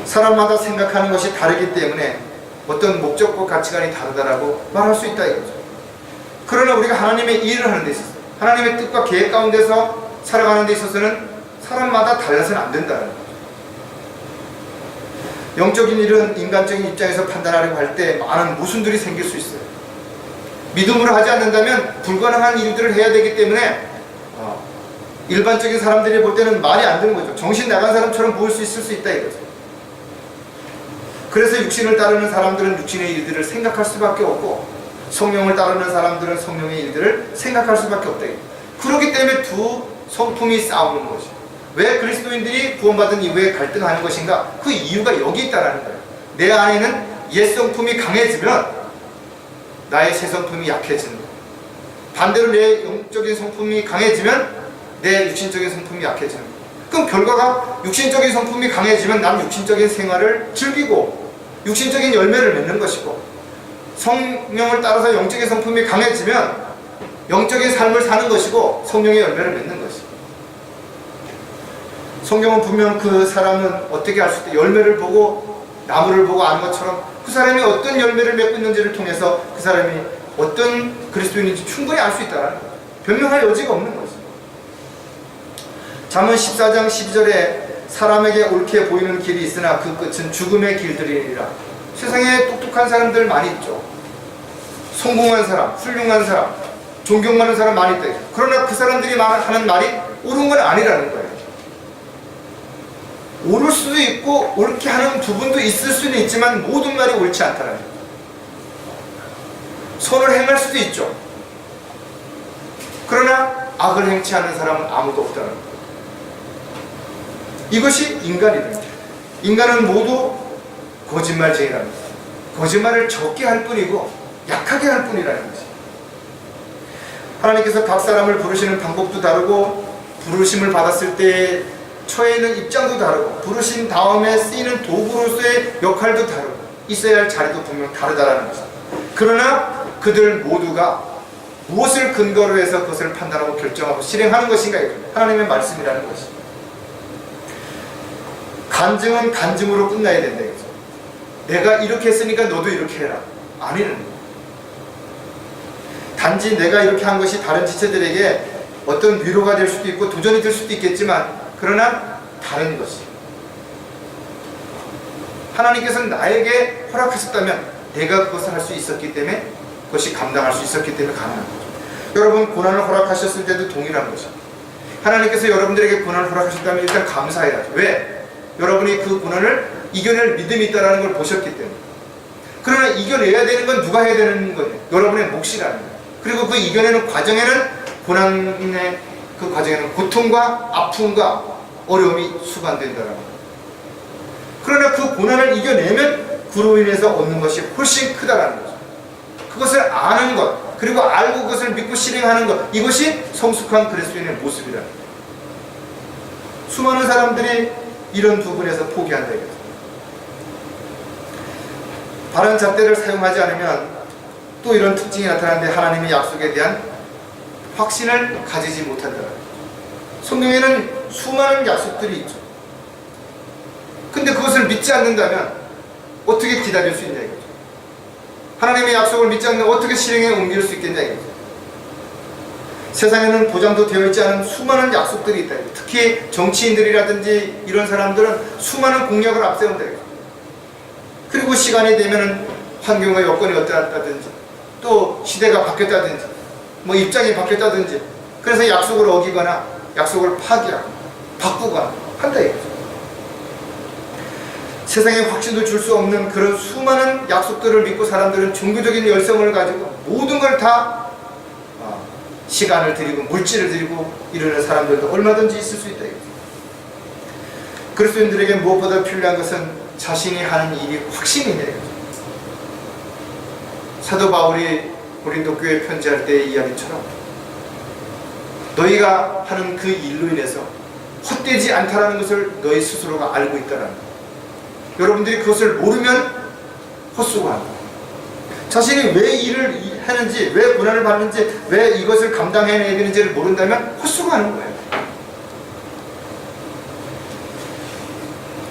사람마다 생각하는 것이 다르기 때문에 어떤 목적과 가치관이 다르다라고 말할 수 있다 이거죠. 그러나 우리가 하나님의 일을 하는 데 있어서 하나님의 뜻과 계획 가운데서 살아가는 데 있어서는 사람마다 달라서는 안 된다는 거죠. 영적인 일은 인간적인 입장에서 판단하려고 할 때 많은 모순들이 생길 수 있어요. 믿음으로 하지 않는다면 불가능한 일들을 해야 되기 때문에 일반적인 사람들이 볼 때는 말이 안 되는 거죠. 정신 나간 사람처럼 보일 수 있을 수 있다 이거죠. 그래서 육신을 따르는 사람들은 육신의 일들을 생각할 수밖에 없고 성령을 따르는 사람들은 성령의 일들을 생각할 수밖에 없다. 그렇기 때문에 두 성품이 싸우는 것이죠. 왜 그리스도인들이 구원받은 이후에 갈등하는 것인가? 그 이유가 여기 있다라는 거예요. 내 안에는 옛 성품이 강해지면 나의 새 성품이 약해지는 거예요. 반대로 내 영적인 성품이 강해지면 내 육신적인 성품이 약해지는 거예요. 그럼 결과가 육신적인 성품이 강해지면 난 육신적인 생활을 즐기고 육신적인 열매를 맺는 것이고, 성령을 따라서 영적인 성품이 강해지면 영적인 삶을 사는 것이고 성령의 열매를 맺는 것이고. 성경은 분명 그 사람은 어떻게 알 수 있다. 열매를 보고 나무를 보고 아는 것처럼 그 사람이 어떤 열매를 맺고 있는지를 통해서 그 사람이 어떤 그리스도인인지 충분히 알 수 있다는 거예요. 변명할 여지가 없는 거죠. 잠언 14장 12절에 사람에게 옳게 보이는 길이 있으나 그 끝은 죽음의 길들이니라. 세상에 똑똑한 사람들 많이 있죠. 성공한 사람, 훌륭한 사람, 존경받는 사람 많이 있다. 그러나 그 사람들이 하는 말이 옳은 건 아니라는 거예요. 옳을 수도 있고 옳게 하는 부분도 있을 수는 있지만 모든 말이 옳지 않다는 거예요. 선을 행할 수도 있죠. 그러나 악을 행치 않는 사람은 아무도 없다는 거예요. 이것이 인간이랍니다. 인간은 모두 거짓말쟁이랍니다. 거짓말을 적게 할 뿐이고 약하게 할 뿐이라는 것이. 하나님께서 각 사람을 부르시는 방법도 다르고 부르심을 받았을 때 처해 있는 입장도 다르고 부르신 다음에 쓰이는 도구로서의 역할도 다르고 있어야 할 자리도 분명 다르다라는 것입니다. 그러나 그들 모두가 무엇을 근거로 해서 그것을 판단하고 결정하고 실행하는 것인가? 하나님의 말씀이라는 것입니다. 간증은 간증으로 끝나야 된다 이거죠. 내가 이렇게 했으니까 너도 이렇게 해라. 아니는. 단지 내가 이렇게 한 것이 다른 지체들에게 어떤 위로가 될 수도 있고 도전이 될 수도 있겠지만 그러나 다른 것이. 하나님께서는 나에게 허락하셨다면 내가 그것을 할 수 있었기 때문에 그것이 감당할 수 있었기 때문에 가능한 거죠. 여러분 고난을 허락하셨을 때도 동일한 거죠. 하나님께서 여러분들에게 고난을 허락하셨다면 일단 감사해야죠. 왜? 여러분이 그 고난을 이겨낼 믿음이 있다는 걸 보셨기 때문에. 그러나 이겨내야 되는 건 누가 해야 되는 거예요? 여러분의 몫이라는 거예요. 그리고 그 이겨내는 과정에는 고난의 그 과정에는 고통과 아픔과 어려움이 수반된다는 거예요. 그러나 그 고난을 이겨내면 그로 인해서 얻는 것이 훨씬 크다라는 거죠. 그것을 아는 것, 그리고 알고 그것을 믿고 실행하는 것, 이것이 성숙한 그리스도인의 모습이라는 거예요. 수많은 사람들이 이런 부분에서 포기한다 이거죠. 바른 잣대를 사용하지 않으면 또 이런 특징이 나타나는데 하나님의 약속에 대한 확신을 가지지 못한다. 성경에는 수많은 약속들이 있죠. 근데 그것을 믿지 않는다면 어떻게 기다릴 수 있냐 이거죠. 하나님의 약속을 믿지 않는다면 어떻게 실행에 옮길 수 있겠냐 이거죠. 세상에는 보장도 되어 있지 않은 수많은 약속들이 있다. 특히 정치인들이라든지 이런 사람들은 수많은 공약을 앞세운다. 그리고 시간이 되면 환경과 여건이 어떠하다든지 또 시대가 바뀌었다든지 뭐 입장이 바뀌었다든지 그래서 약속을 어기거나 약속을 파기하고 바꾸거나 한다 이거죠. 세상에 확신도 줄 수 없는 그런 수많은 약속들을 믿고 사람들은 종교적인 열성을 가지고 모든 걸 다 시간을 들이고 물질을 들이고 이러는 사람들도 얼마든지 있을 수 있다. 그리스도인들에게 무엇보다 필요한 것은 자신이 하는 일이 확신이냐 이거죠. 사도 바울이 고린도 교회에 편지할 때의 이야기처럼 너희가 하는 그 일로 인해서 헛되지 않다라는 것을 너희 스스로가 알고 있다라는 거예요. 여러분들이 그것을 모르면 헛수고한다. 자신이 왜 일을 하는지, 왜 고난을 받는지, 왜 이것을 감당해내야 되는지를 모른다면 헛수고하는 거예요.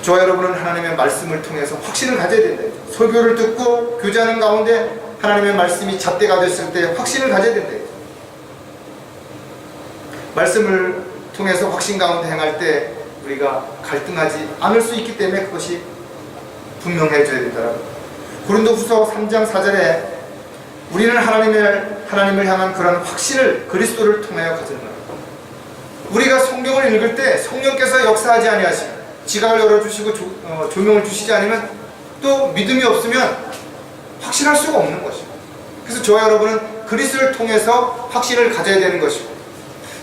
저와 여러분은 하나님의 말씀을 통해서 확신을 가져야 된다. 설교를 듣고 교제하는 가운데 하나님의 말씀이 잣대가 됐을 때 확신을 가져야 된다. 말씀을 통해서 확신 가운데 행할 때 우리가 갈등하지 않을 수 있기 때문에 그것이 분명해져야 된다. 고린도후서 3장 4절에 우리는 하나님을 향한 그런 확신을 그리스도를 통하여 가지는 거예요. 우리가 성경을 읽을 때 성령께서 역사하지 아니하시면, 지각을 열어주시고 조명을 주시지 않으면, 또 믿음이 없으면 확신할 수가 없는 것이고, 그래서 저와 여러분은 그리스도를 통해서 확신을 가져야 되는 것이고,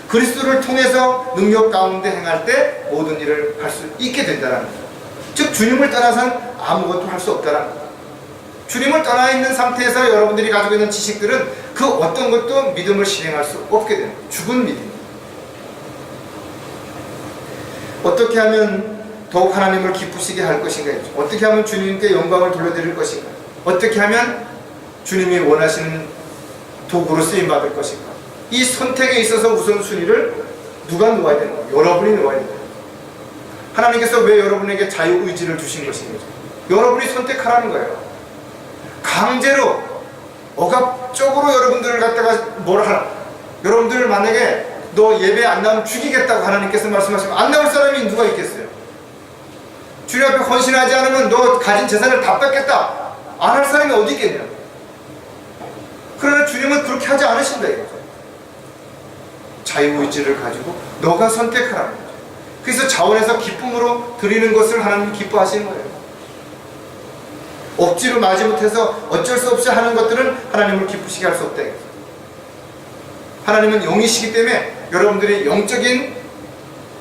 그리스도를 통해서 능력 가운데 행할 때 모든 일을 할 수 있게 된다는 거죠. 즉 주님을 떠나서는 아무것도 할 수 없다는 거죠. 주님을 떠나 있는 상태에서 여러분들이 가지고 있는 지식들은 그 어떤 것도 믿음을 실행할 수 없게 되는 거예요. 죽은 믿음. 어떻게 하면 더욱 하나님을 기쁘시게 할 것인가? 어떻게 하면 주님께 영광을 돌려드릴 것인가? 어떻게 하면 주님이 원하시는 도구로 쓰임받을 것인가? 이 선택에 있어서 우선순위를 누가 놓아야 되는 거예요? 여러분이 놓아야 되는 거예요. 하나님께서 왜 여러분에게 자유의지를 주신 것인가? 여러분이 선택하라는 거예요. 강제로 억압적으로 여러분들을 갖다가 뭘 하라, 여러분들 만약에 너 예배 안 나오면 죽이겠다고 하나님께서 말씀하시면 안 나올 사람이 누가 있겠어요? 주님 앞에 헌신하지 않으면 너 가진 재산을 다 뺏겠다, 안 할 사람이 어디 있겠냐? 그러나 주님은 그렇게 하지 않으신다 이거죠. 자유의지를 가지고 너가 선택하라는 거죠. 그래서 자원에서 기쁨으로 드리는 것을 하나님이 기뻐하시는 거예요. 억지로 마지못해서 어쩔 수 없이 하는 것들은 하나님을 기쁘시게 할 수 없다. 하나님은 영이시기 때문에 여러분들이 영적인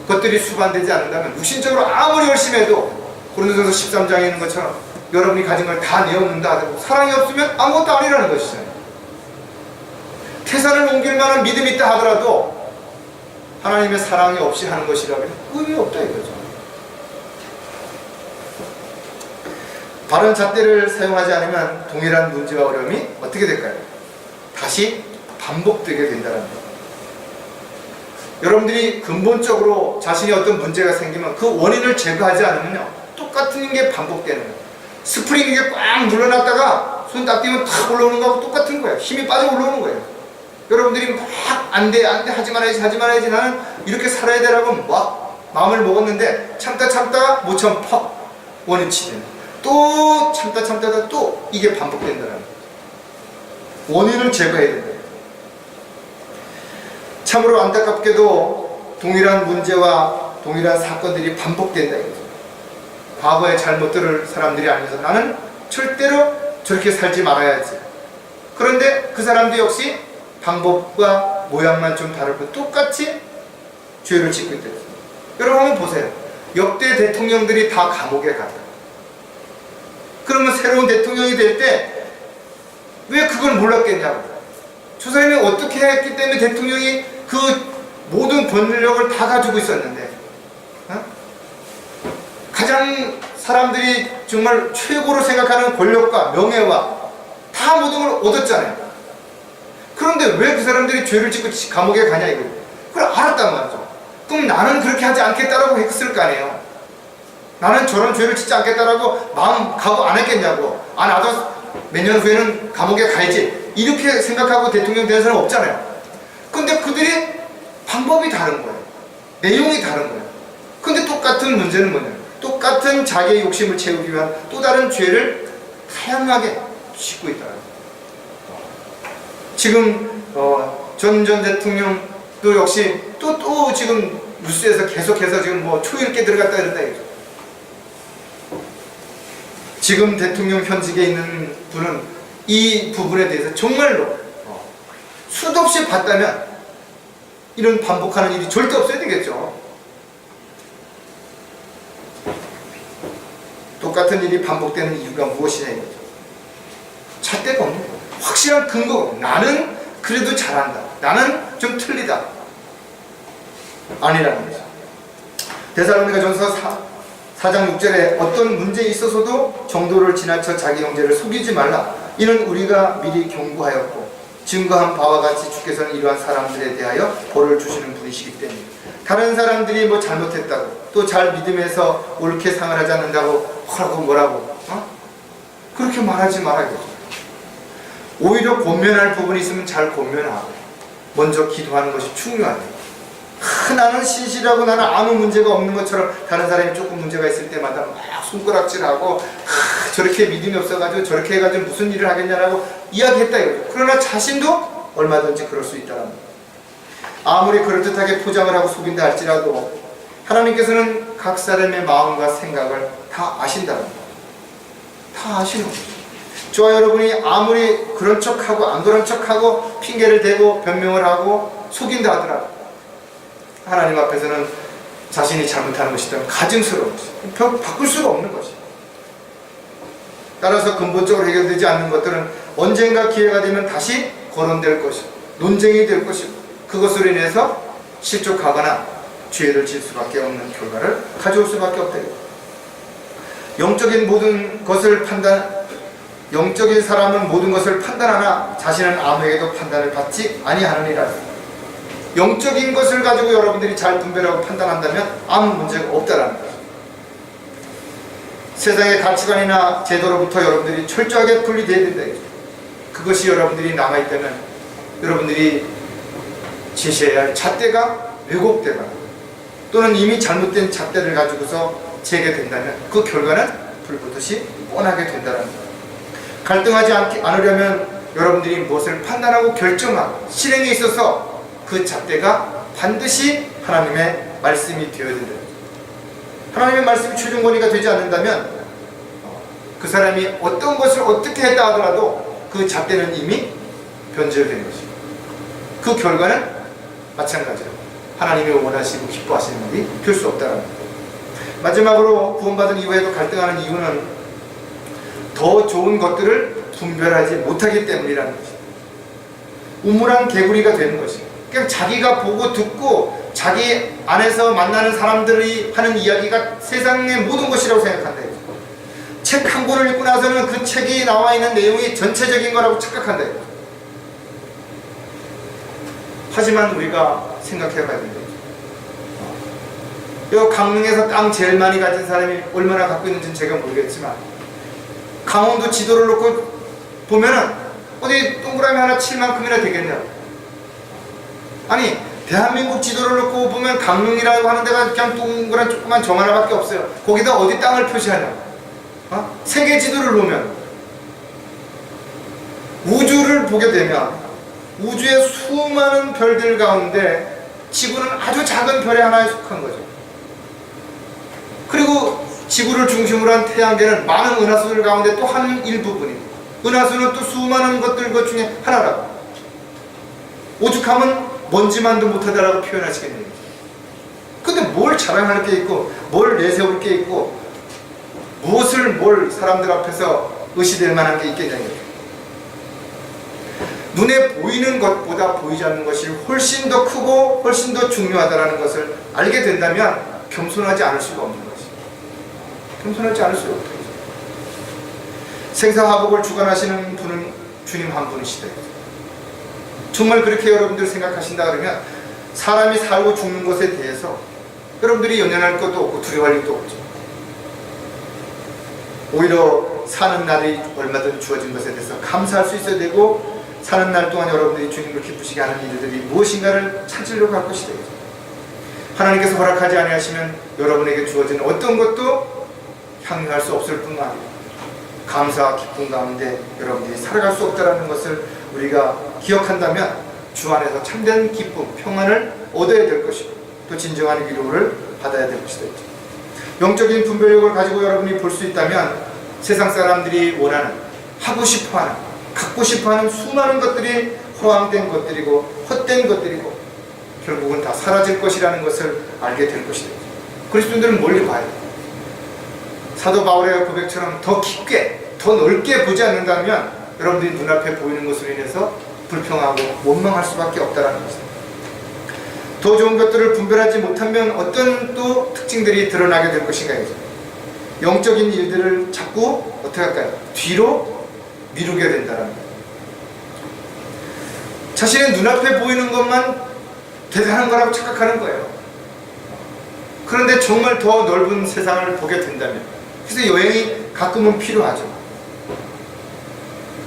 것들이 수반되지 않는다면 육신적으로 아무리 열심히 해도 고린도전서 13장에 있는 것처럼 여러분이 가진 걸 다 내어놓는다 하더라도 사랑이 없으면 아무것도 아니라는 것이잖아요. 태산을 옮길 만한 믿음이 있다 하더라도 하나님의 사랑이 없이 하는 것이라면 의미 없다 이거죠. 바른 잣대를 사용하지 않으면 동일한 문제와 어려움이 어떻게 될까요? 다시 반복되게 된다는 거예요. 여러분들이 근본적으로 자신이 어떤 문제가 생기면 그 원인을 제거하지 않으면요, 똑같은 게 반복되는 거예요. 스프링이 꽉 눌러놨다가 손 딱 띄면 탁 올라오는 거하고 똑같은 거예요. 힘이 빠져 올라오는 거예요. 여러분들이 막 안 돼 하지 말아야지 나는 이렇게 살아야 되라고 막 마음을 먹었는데 참다 못 참아 퍽 원위치 되는, 또 참다가 또 이게 반복된다는 거예요. 원인을 제거해야 된다. 참으로 안타깝게도 동일한 문제와 동일한 사건들이 반복된다 이거죠. 과거의 잘못들을 사람들이 알면서 나는 절대로 저렇게 살지 말아야지. 그런데 그 사람도 역시 방법과 모양만 좀 다를 뿐 똑같이 죄를 짓고 있다. 여러분 한번 보세요. 역대 대통령들이 다 감옥에 갔다. 그러면 새로운 대통령이 될 때 왜 그걸 몰랐겠냐고. 저 사람이 어떻게 했기 때문에 대통령이 그 모든 권력을 다 가지고 있었는데, 가장 사람들이 정말 최고로 생각하는 권력과 명예와 다 모든 걸 얻었잖아요. 그런데 왜 그 사람들이 죄를 짓고 감옥에 가냐 이거예요. 그걸 알았단 말이죠. 그럼 나는 그렇게 하지 않겠다라고 했을 거 아니에요. 나는 저런 죄를 짓지 않겠다라고 마음 각오 안 했겠냐고. 나도 몇 년 후에는 감옥에 가야지 이렇게 생각하고 대통령 되는 사람 없잖아요. 근데 그들이 방법이 다른 거예요. 내용이 다른 거예요. 근데 똑같은 문제는 뭐냐, 똑같은 자기의 욕심을 채우기 위한 또 다른 죄를 다양하게 짓고 있다는 거예요. 지금 전 대통령도 역시 또 지금 뉴스에서 계속해서 지금 뭐 초일게 들어갔다 이런다 이거죠. 지금 대통령 현직에 있는 분은 이 부분에 대해서 정말로 수도 없이 봤다면 이런 반복하는 일이 절대 없어야 되겠죠. 똑같은 일이 반복되는 이유가 무엇이냐 이거죠. 잣대가 없는 거예요. 확실한 근거가 나는 그래도 잘한다. 나는 좀 틀리다. 아니라는 거죠. 데살로니가전서 4장 6절에 어떤 문제에 있어서도 정도를 지나쳐 자기 형제를 속이지 말라. 이는 우리가 미리 경고하였고 증거한 바와 같이 주께서는 이러한 사람들에 대하여 벌을 주시는 분이시기 때문에 다른 사람들이 뭐 잘못했다고 또 잘 믿음에서 옳게 상을 하지 않는다고 뭐라고 그렇게 말하지 말아야겠죠. 오히려 권면할 부분이 있으면 잘 권면하고 먼저 기도하는 것이 중요하다. 나는 신실하고 나는 아무 문제가 없는 것처럼 다른 사람이 조금 문제가 있을 때마다 막 손가락질하고 저렇게 믿음이 없어가지고 저렇게 해가지고 무슨 일을 하겠냐라고 이야기했다 이거죠. 그러나 자신도 얼마든지 그럴 수 있다는 거예요. 아무리 그럴듯하게 포장을 하고 속인다 할지라도 하나님께서는 각 사람의 마음과 생각을 다 아신다는 거예요. 다 아시는 거죠. 저와 여러분이 아무리 그런 척하고 안 그런 척하고 핑계를 대고 변명을 하고 속인다 하더라도 하나님 앞에서는 자신이 잘못하는 것이든 가증스러운 것이 바꿀 수가 없는 것이. 따라서 근본적으로 해결되지 않는 것들은 언젠가 기회가 되면 다시 거론될 것이고 논쟁이 될 것이고 그것으로 인해서 실족하거나 죄를 질 수밖에 없는 결과를 가져올 수밖에 없다. 영적인 사람은 모든 것을 판단하나 자신은 아무에게도 판단을 받지 아니하느니라. 영적인 것을 가지고 여러분들이 잘 분별하고 판단한다면 아무 문제가 없다라는 거죠. 세상의 가치관이나 제도로부터 여러분들이 철저하게 분리되어야 된다. 그것이 여러분들이 남아있다면 여러분들이 제시해야 할 잣대가 왜곡되거나 또는 이미 잘못된 잣대를 가지고서 재개된다면 그 결과는 불보듯이 뻔하게 된다는 거예요. 갈등하지 않으려면 여러분들이 무엇을 판단하고 결정하고 실행에 있어서 그 잣대가 반드시 하나님의 말씀이 되어야 된다. 하나님의 말씀이 최종 권위가 되지 않는다면 그 사람이 어떤 것을 어떻게 했다 하더라도 그 잣대는 이미 변절된 것이고 그 결과는 마찬가지로 하나님이 원하시고 기뻐하시는 일이 될 수 없다는 겁니다. 마지막으로 구원받은 이후에도 갈등하는 이유는 더 좋은 것들을 분별하지 못하기 때문이라는 것입니다. 우물한 개구리가 되는 것입니다. 그냥 자기가 보고 듣고 자기 안에서 만나는 사람들이 하는 이야기가 세상의 모든 것이라고 생각한다. 책 한 권을 읽고 나서는 그 책이 나와 있는 내용이 전체적인 거라고 착각한다. 하지만 우리가 생각해 봐야 됩니다. 이 강릉에서 땅 제일 많이 가진 사람이 얼마나 갖고 있는지는 제가 모르겠지만 강원도 지도를 놓고 보면은 어디 동그라미 하나 칠 만큼이나 되겠냐고. 아니 대한민국 지도를 놓고 보면 강릉이라고 하는 데가 그냥 동그란 조그만 점 하나밖에 없어요. 거기다 어디 땅을 표시하냐고. 세계 지도를 놓으면 우주를 보게 되면 우주의 수많은 별들 가운데 지구는 아주 작은 별의 하나에 속한 거죠. 그리고 지구를 중심으로 한 태양계는 많은 은하수들 가운데 또 한 일부분입니다. 은하수는 또 수많은 것들 것 중에 하나라고. 오죽하면 먼지만도 못하다라고 표현하시겠네요. 근데 뭘 자랑할 게 있고 뭘 내세울 게 있고 뭘 사람들 앞에서 의시될 만한 게 있겠냐고요. 눈에 보이는 것보다 보이지 않는 것이 훨씬 더 크고 훨씬 더 중요하다는 것을 알게 된다면 겸손하지 않을 수가 없는 것이죠. 겸손하지 않을 수가 없다. 생사화복을 주관하시는 분은 주님 한 분이시다. 정말 그렇게 여러분들 생각하신다 그러면 사람이 살고 죽는 것에 대해서 여러분들이 연연할 것도 없고 두려워할 일도 없죠. 오히려 사는 날이 얼마든 주어진 것에 대해서 감사할 수 있어야 되고 사는 날 동안 여러분들이 주님을 기쁘시게 하는 일들이 무엇인가를 찾으려고 할 것이다. 하나님께서 허락하지 아니하시면 여러분에게 주어진 어떤 것도 향유할 수 없을 뿐만 아니라 감사와 기쁨 가운데 여러분들이 살아갈 수 없다는 것을 우리가 기억한다면 주 안에서 참된 기쁨, 평안을 얻어야 될 것이고 또 진정한 위로를 받아야 될 것이다. 영적인 분별력을 가지고 여러분이 볼 수 있다면 세상 사람들이 원하는, 하고 싶어하는, 갖고 싶어하는 수많은 것들이 허황된 것들이고 헛된 것들이고 결국은 다 사라질 것이라는 것을 알게 될 것이다. 그리스도인들은 멀리 봐야 돼. 사도 바울의 고백처럼 더 깊게, 더 넓게 보지 않는다면 여러분들이 눈앞에 보이는 것으로 인해서 불평하고 원망할 수밖에 없다는 것입니다. 더 좋은 것들을 분별하지 못하면 어떤 또 특징들이 드러나게 될 것인가 이죠. 영적인 일들을 자꾸 어떻게 할까요? 뒤로 미루게 된다는 거예요. 자신의 눈앞에 보이는 것만 대단한 거라고 착각하는 거예요. 그런데 정말 더 넓은 세상을 보게 된다면, 그래서 여행이 가끔은 필요하죠.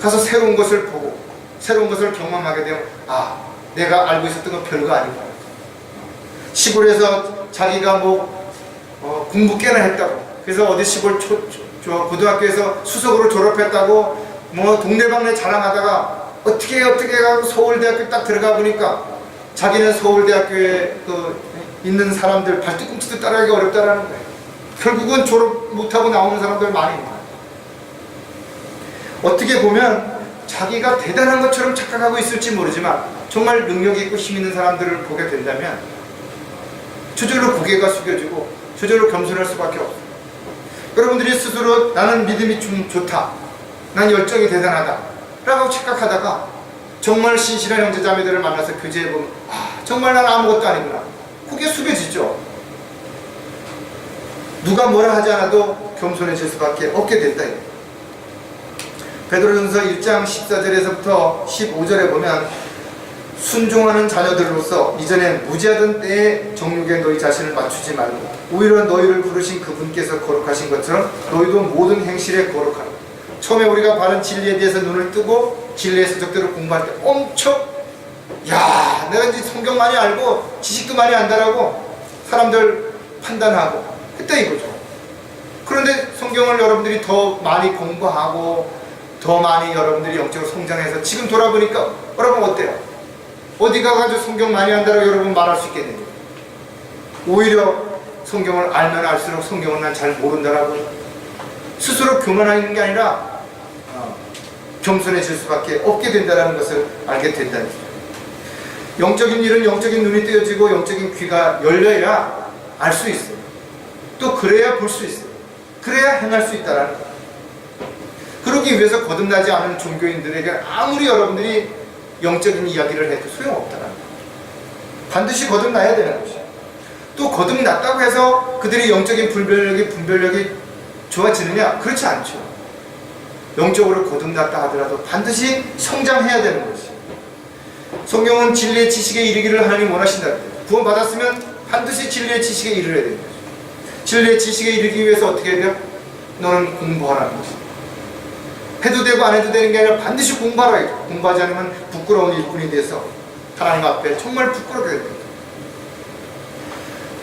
가서 새로운 것을 보고 새로운 것을 경험하게 되면 내가 알고 있었던 건 별거 아니구나. 시골에서 자기가 공부 꽤나 했다고, 그래서 어디 시골 고등학교에서 수석으로 졸업했다고 동네방네 자랑하다가 어떻게 가고 서울대학교 딱 들어가 보니까 자기는 서울대학교에 있는 사람들 발뒤꿈치도 따라가기 어렵다라는 거예요. 결국은 졸업 못하고 나오는 사람들 많이 있어요. 어떻게 보면 자기가 대단한 것처럼 착각하고 있을지 모르지만 정말 능력 있고 힘 있는 사람들을 보게 된다면 저절로 고개가 숙여지고 저절로 겸손할 수밖에 없어요. 여러분들이 스스로 나는 믿음이 좀 좋다, 난 열정이 대단하다 라고 착각하다가 정말 신실한 형제자매들을 만나서 교제해보면 정말 난 아무것도 아니구나, 고개 숙여지죠. 누가 뭐라 하지 않아도 겸손해질 수밖에 없게 됐다. 베드로전서 1장 14절에서부터 15절에 보면 순종하는 자녀들로서 이전에 무지하던 때에 정욕에 너희 자신을 맞추지 말고 오히려 너희를 부르신 그분께서 거룩하신 것처럼 너희도 모든 행실에 거룩하라. 처음에 우리가 바른 진리에 대해서 눈을 뜨고 진리의 서적들을 공부할 때 엄청 내가 이제 성경 많이 알고 지식도 많이 안다라고 사람들 판단하고 했다 이거죠. 그런데 성경을 여러분들이 더 많이 공부하고 더 많이 여러분들이 영적으로 성장해서 지금 돌아보니까 여러분 어때요? 어디 가가지고 성경 많이 한다고 여러분 말할 수 있겠는데, 오히려 성경을 알면 알수록 성경은 난 잘 모른다라고 스스로 교만하는 게 아니라 겸손해질 수밖에 없게 된다는 것을 알게 된다는 거죠. 영적인 일은 영적인 눈이 뜨여지고 영적인 귀가 열려야 알 수 있어요. 또 그래야 볼 수 있어요. 그래야 행할 수 있다는 거예요. 그러기 위해서 거듭나지 않은 종교인들에게 아무리 여러분들이 영적인 이야기를 해도 소용없다는 거예요. 반드시 거듭나야 되는 것이에요. 또 거듭났다고 해서 그들이 영적인 분별력이 좋아지느냐? 그렇지 않죠. 영적으로 거듭났다 하더라도 반드시 성장해야 되는 것이에요. 성경은 진리의 지식에 이르기를 하나님 원하신다. 구원 받았으면 반드시 진리의 지식에 이르러야 되는 거죠. 진리의 지식에 이르기 위해서 어떻게 해야 돼요? 너는 공부하라는 것이에요. 해도 되고 안 해도 되는 게 아니라 반드시 공부하라 해요. 공부하지 않으면 부끄러운 일꾼이 돼서 하나님 앞에 정말 부끄럽게 됩니다.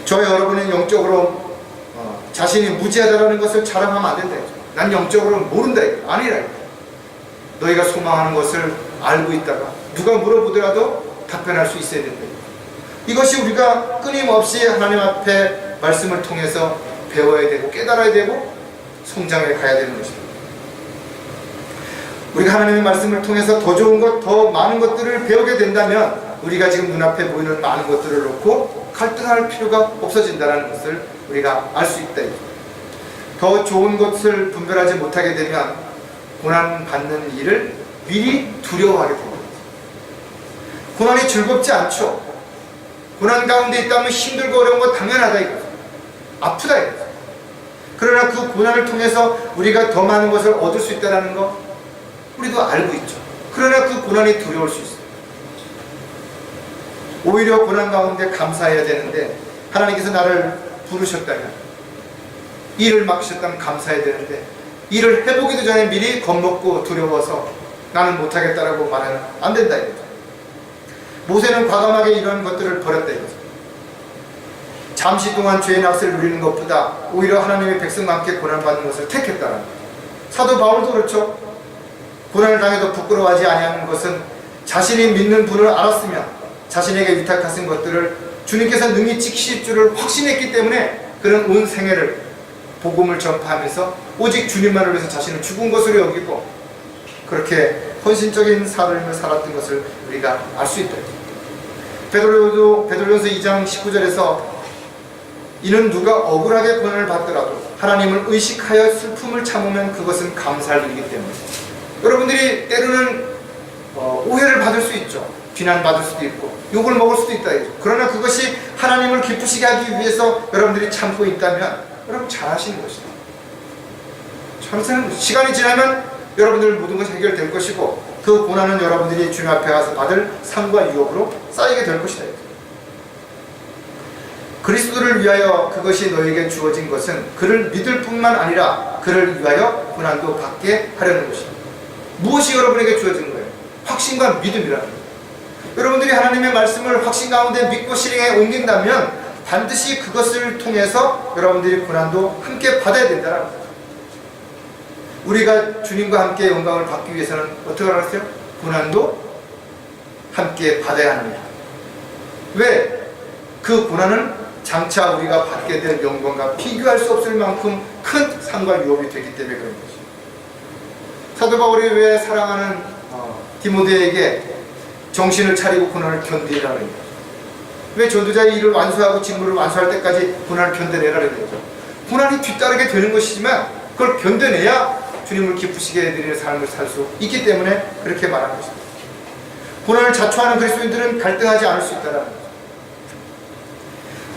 저 여러분은 영적으로 자신이 무지하다는 것을 자랑하면 안 된다. 난 영적으로 모른다. 아니라. 너희가 소망하는 것을 알고 있다가 누가 물어보더라도 답변할 수 있어야 된다. 이것이 우리가 끊임없이 하나님 앞에 말씀을 통해서 배워야 되고 깨달아야 되고 성장해 가야 되는 것입니다. 우리가 하나님의 말씀을 통해서 더 좋은 것, 더 많은 것들을 배우게 된다면 우리가 지금 눈앞에 보이는 많은 것들을 놓고 갈등할 필요가 없어진다는 것을 우리가 알 수 있다. 더 좋은 것을 분별하지 못하게 되면 고난받는 일을 미리 두려워하게 됩니다. 고난이 즐겁지 않죠. 고난 가운데 있다면 힘들고 어려운 거 당연하다 이거죠. 아프다 이거죠. 그러나 그 고난을 통해서 우리가 더 많은 것을 얻을 수 있다는 거 우리도 알고 있죠. 그러나 그 고난이 두려울 수 있어요. 오히려 고난 가운데 감사해야 되는데 하나님께서 나를 부르셨다면, 일을 맡기셨다면 감사해야 되는데 일을 해보기도 전에 미리 겁먹고 두려워서 나는 못하겠다라고 말하면 안 된다 이거죠. 모세는 과감하게 이런 것들을 버렸다 이거죠. 잠시 동안 죄의 낚시를 누리는 것보다 오히려 하나님의 백성과 함께 고난받는 것을 택했다는 거예요. 사도 바울도 그렇죠. 고난을 당해도 부끄러워하지 아니하는 것은 자신이 믿는 분을 알았으면 자신에게 위탁하신 것들을 주님께서 능히 지키실 줄을 확신했기 때문에 그런 온 생애를 복음을 전파하면서 오직 주님만을 위해서 자신을 죽은 것으로 여기고 그렇게 헌신적인 삶을 살았던 것을 우리가 알 수 있다. 베드로전서 2장 19절에서 이는 누가 억울하게 고난을 받더라도 하나님을 의식하여 슬픔을 참으면 그것은 감사할 일이기 때문에. 여러분들이 때로는 오해를 받을 수 있죠. 비난받을 수도 있고 욕을 먹을 수도 있다. 그러나 그것이 하나님을 기쁘시게 하기 위해서 여러분들이 참고 있다면 여러분 잘하시는 것이다. 잘하시는 것이다. 시간이 지나면 여러분들 모든 것이 해결될 것이고 그 고난은 여러분들이 주님 앞에 가서 받을 상과 유업으로 쌓이게 될 것이다. 그리스도를 위하여 그것이 너에게 주어진 것은 그를 믿을 뿐만 아니라 그를 위하여 고난도 받게 하려는 것입니다. 무엇이 여러분에게 주어진 거예요? 확신과 믿음이라는 거예요. 여러분들이 하나님의 말씀을 확신 가운데 믿고 실행에 옮긴다면 반드시 그것을 통해서 여러분들이 고난도 함께 받아야 된다는 거예요. 우리가 주님과 함께 영광을 받기 위해서는 어떻게 하겠어요? 고난도 함께 받아야 합니다. 왜? 그 고난은 장차 우리가 받게 될 영광과 비교할 수 없을 만큼 큰 상과 유업이 되기 때문에 그런 것이죠. 사도 바울이 왜 사랑하는 디모데에게 정신을 차리고 고난을 견디라는 거죠. 왜 전도자의 일을 완수하고 직무를 완수할 때까지 고난을 견뎌내라는 거죠. 고난이 뒤따르게 되는 것이지만 그걸 견뎌내야 주님을 기쁘시게 해드리는 삶을 살 수 있기 때문에 그렇게 말하는 것입니다. 고난을 자초하는 그리스도인들은 갈등하지 않을 수 있다는 거죠.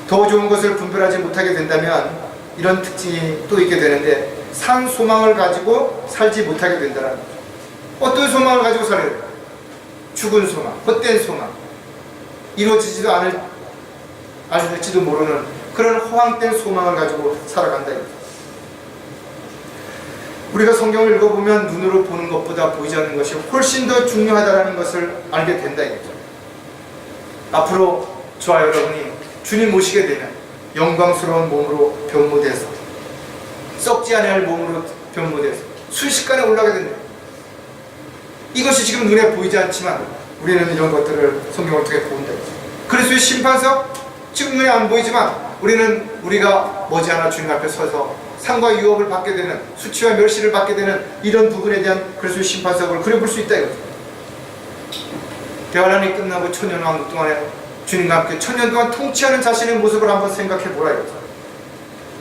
더 좋은 것을 분별하지 못하게 된다면 이런 특징이 또 있게 되는데 산 소망을 가지고 살지 못하게 된다는 거죠. 어떤 소망을 가지고 살아야 돼요? 죽은 소망, 헛된 소망, 이루어지지도 않을지도 모르는 그런 허황된 소망을 가지고 살아간다. 우리가 성경을 읽어보면 눈으로 보는 것보다 보이지 않는 것이 훨씬 더 중요하다는 것을 알게 된다 이거죠. 앞으로 저와 여러분이 주님 모시게 되면 영광스러운 몸으로 변모돼서 썩지 않을 몸으로 변모돼서 순식간에 올라가게 된다. 이것이 지금 눈에 보이지 않지만 우리는 이런 것들을 성경을 통해 본다. 그리스도의 심판석 지금 눈에 안 보이지만 우리가 머지않아 주님 앞에 서서 상과 유업을 받게 되는, 수치와 멸시를 받게 되는 이런 부분에 대한 그리스도의 심판석을 그려볼 수 있다 이거죠. 대환란이 끝나고 천년왕국 동안에 주님과 함께 천년 동안 통치하는 자신의 모습을 한번 생각해 보라 이거죠.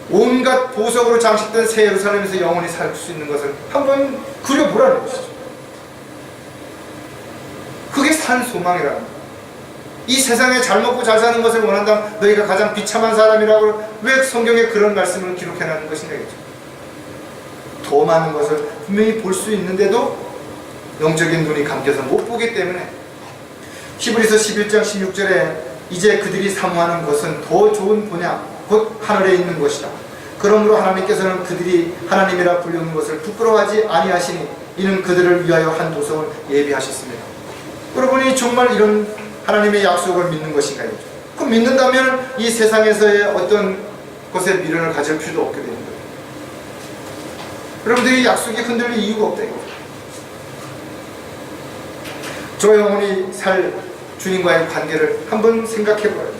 온갖 보석으로 장식된 새 예루살렘에서 영원히 살 수 있는 것을 한번 그려보라는 것이죠. 그게 산 소망이라는 거예요. 이 세상에 잘 먹고 잘 사는 것을 원한다면 너희가 가장 비참한 사람이라고 왜 성경에 그런 말씀을 기록해놨는 것인가. 더 많은 것을 분명히 볼 수 있는데도 영적인 눈이 감겨서 못 보기 때문에 히브리서 11장 16절에 이제 그들이 사모하는 것은 더 좋은 분야 곧 하늘에 있는 것이다. 그러므로 하나님께서는 그들이 하나님이라 불리는 것을 부끄러워하지 아니하시니 이는 그들을 위하여 한 도성을 예비하셨습니다. 여러분이 정말 이런 하나님의 약속을 믿는 것인가요? 그럼 믿는다면 이 세상에서의 어떤 것에 미련을 가질 필요도 없게 되는 거예요. 여러분들이 약속이 흔들릴 이유가 없다 이거죠. 저 영원히 살 주님과의 관계를 한번 생각해 보아요.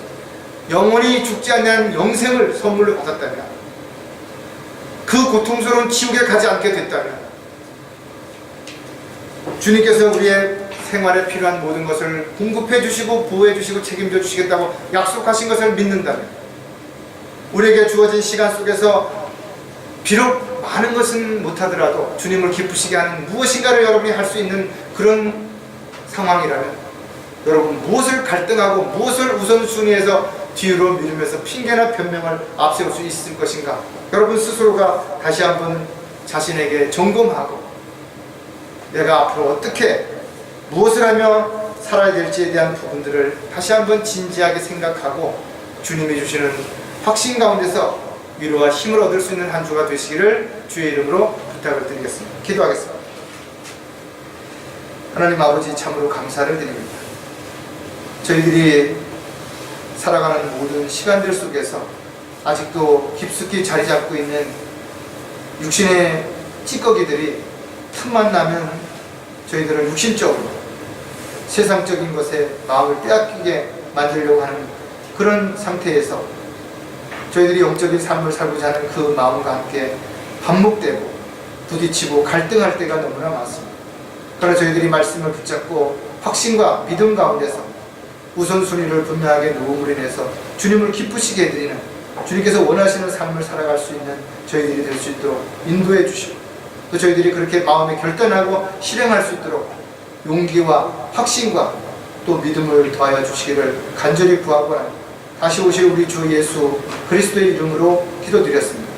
영원히 죽지 않는 영생을 선물로 받았다면, 그 고통스러운 지옥에 가지 않게 됐다면, 주님께서 우리의 생활에 필요한 모든 것을 공급해 주시고 보호해 주시고 책임져 주시겠다고 약속하신 것을 믿는다면, 우리에게 주어진 시간 속에서 비록 많은 것은 못하더라도 주님을 기쁘시게 하는 무엇인가를 여러분이 할 수 있는 그런 상황이라면, 여러분 무엇을 갈등하고 무엇을 우선순위에서 뒤로 미루면서 핑계나 변명을 앞세울 수 있을 것인가. 여러분 스스로가 다시 한번 자신에게 점검하고 내가 앞으로 어떻게 무엇을 하며 살아야 될지에 대한 부분들을 다시 한번 진지하게 생각하고 주님이 주시는 확신 가운데서 위로와 힘을 얻을 수 있는 한 주가 되시기를 주의 이름으로 부탁을 드리겠습니다. 기도하겠습니다. 하나님 아버지, 참으로 감사를 드립니다. 저희들이 살아가는 모든 시간들 속에서 아직도 깊숙이 자리 잡고 있는 육신의 찌꺼기들이 틈만 나면 저희들은 육신적으로 세상적인 것에 마음을 빼앗기게 만들려고 하는 그런 상태에서 저희들이 영적인 삶을 살고자 하는 그 마음과 함께 반목되고 부딪히고 갈등할 때가 너무나 많습니다. 그러나 저희들이 말씀을 붙잡고 확신과 믿음 가운데서 우선순위를 분명하게 놓음으로 인해서 주님을 기쁘시게 해드리는 주님께서 원하시는 삶을 살아갈 수 있는 저희들이 될 수 있도록 인도해 주시고, 또 저희들이 그렇게 마음에 결단하고 실행할 수 있도록 용기와 확신과 또 믿음을 더하여 주시기를 간절히 구하고 다시 오실 우리 주 예수 그리스도의 이름으로 기도드렸습니다.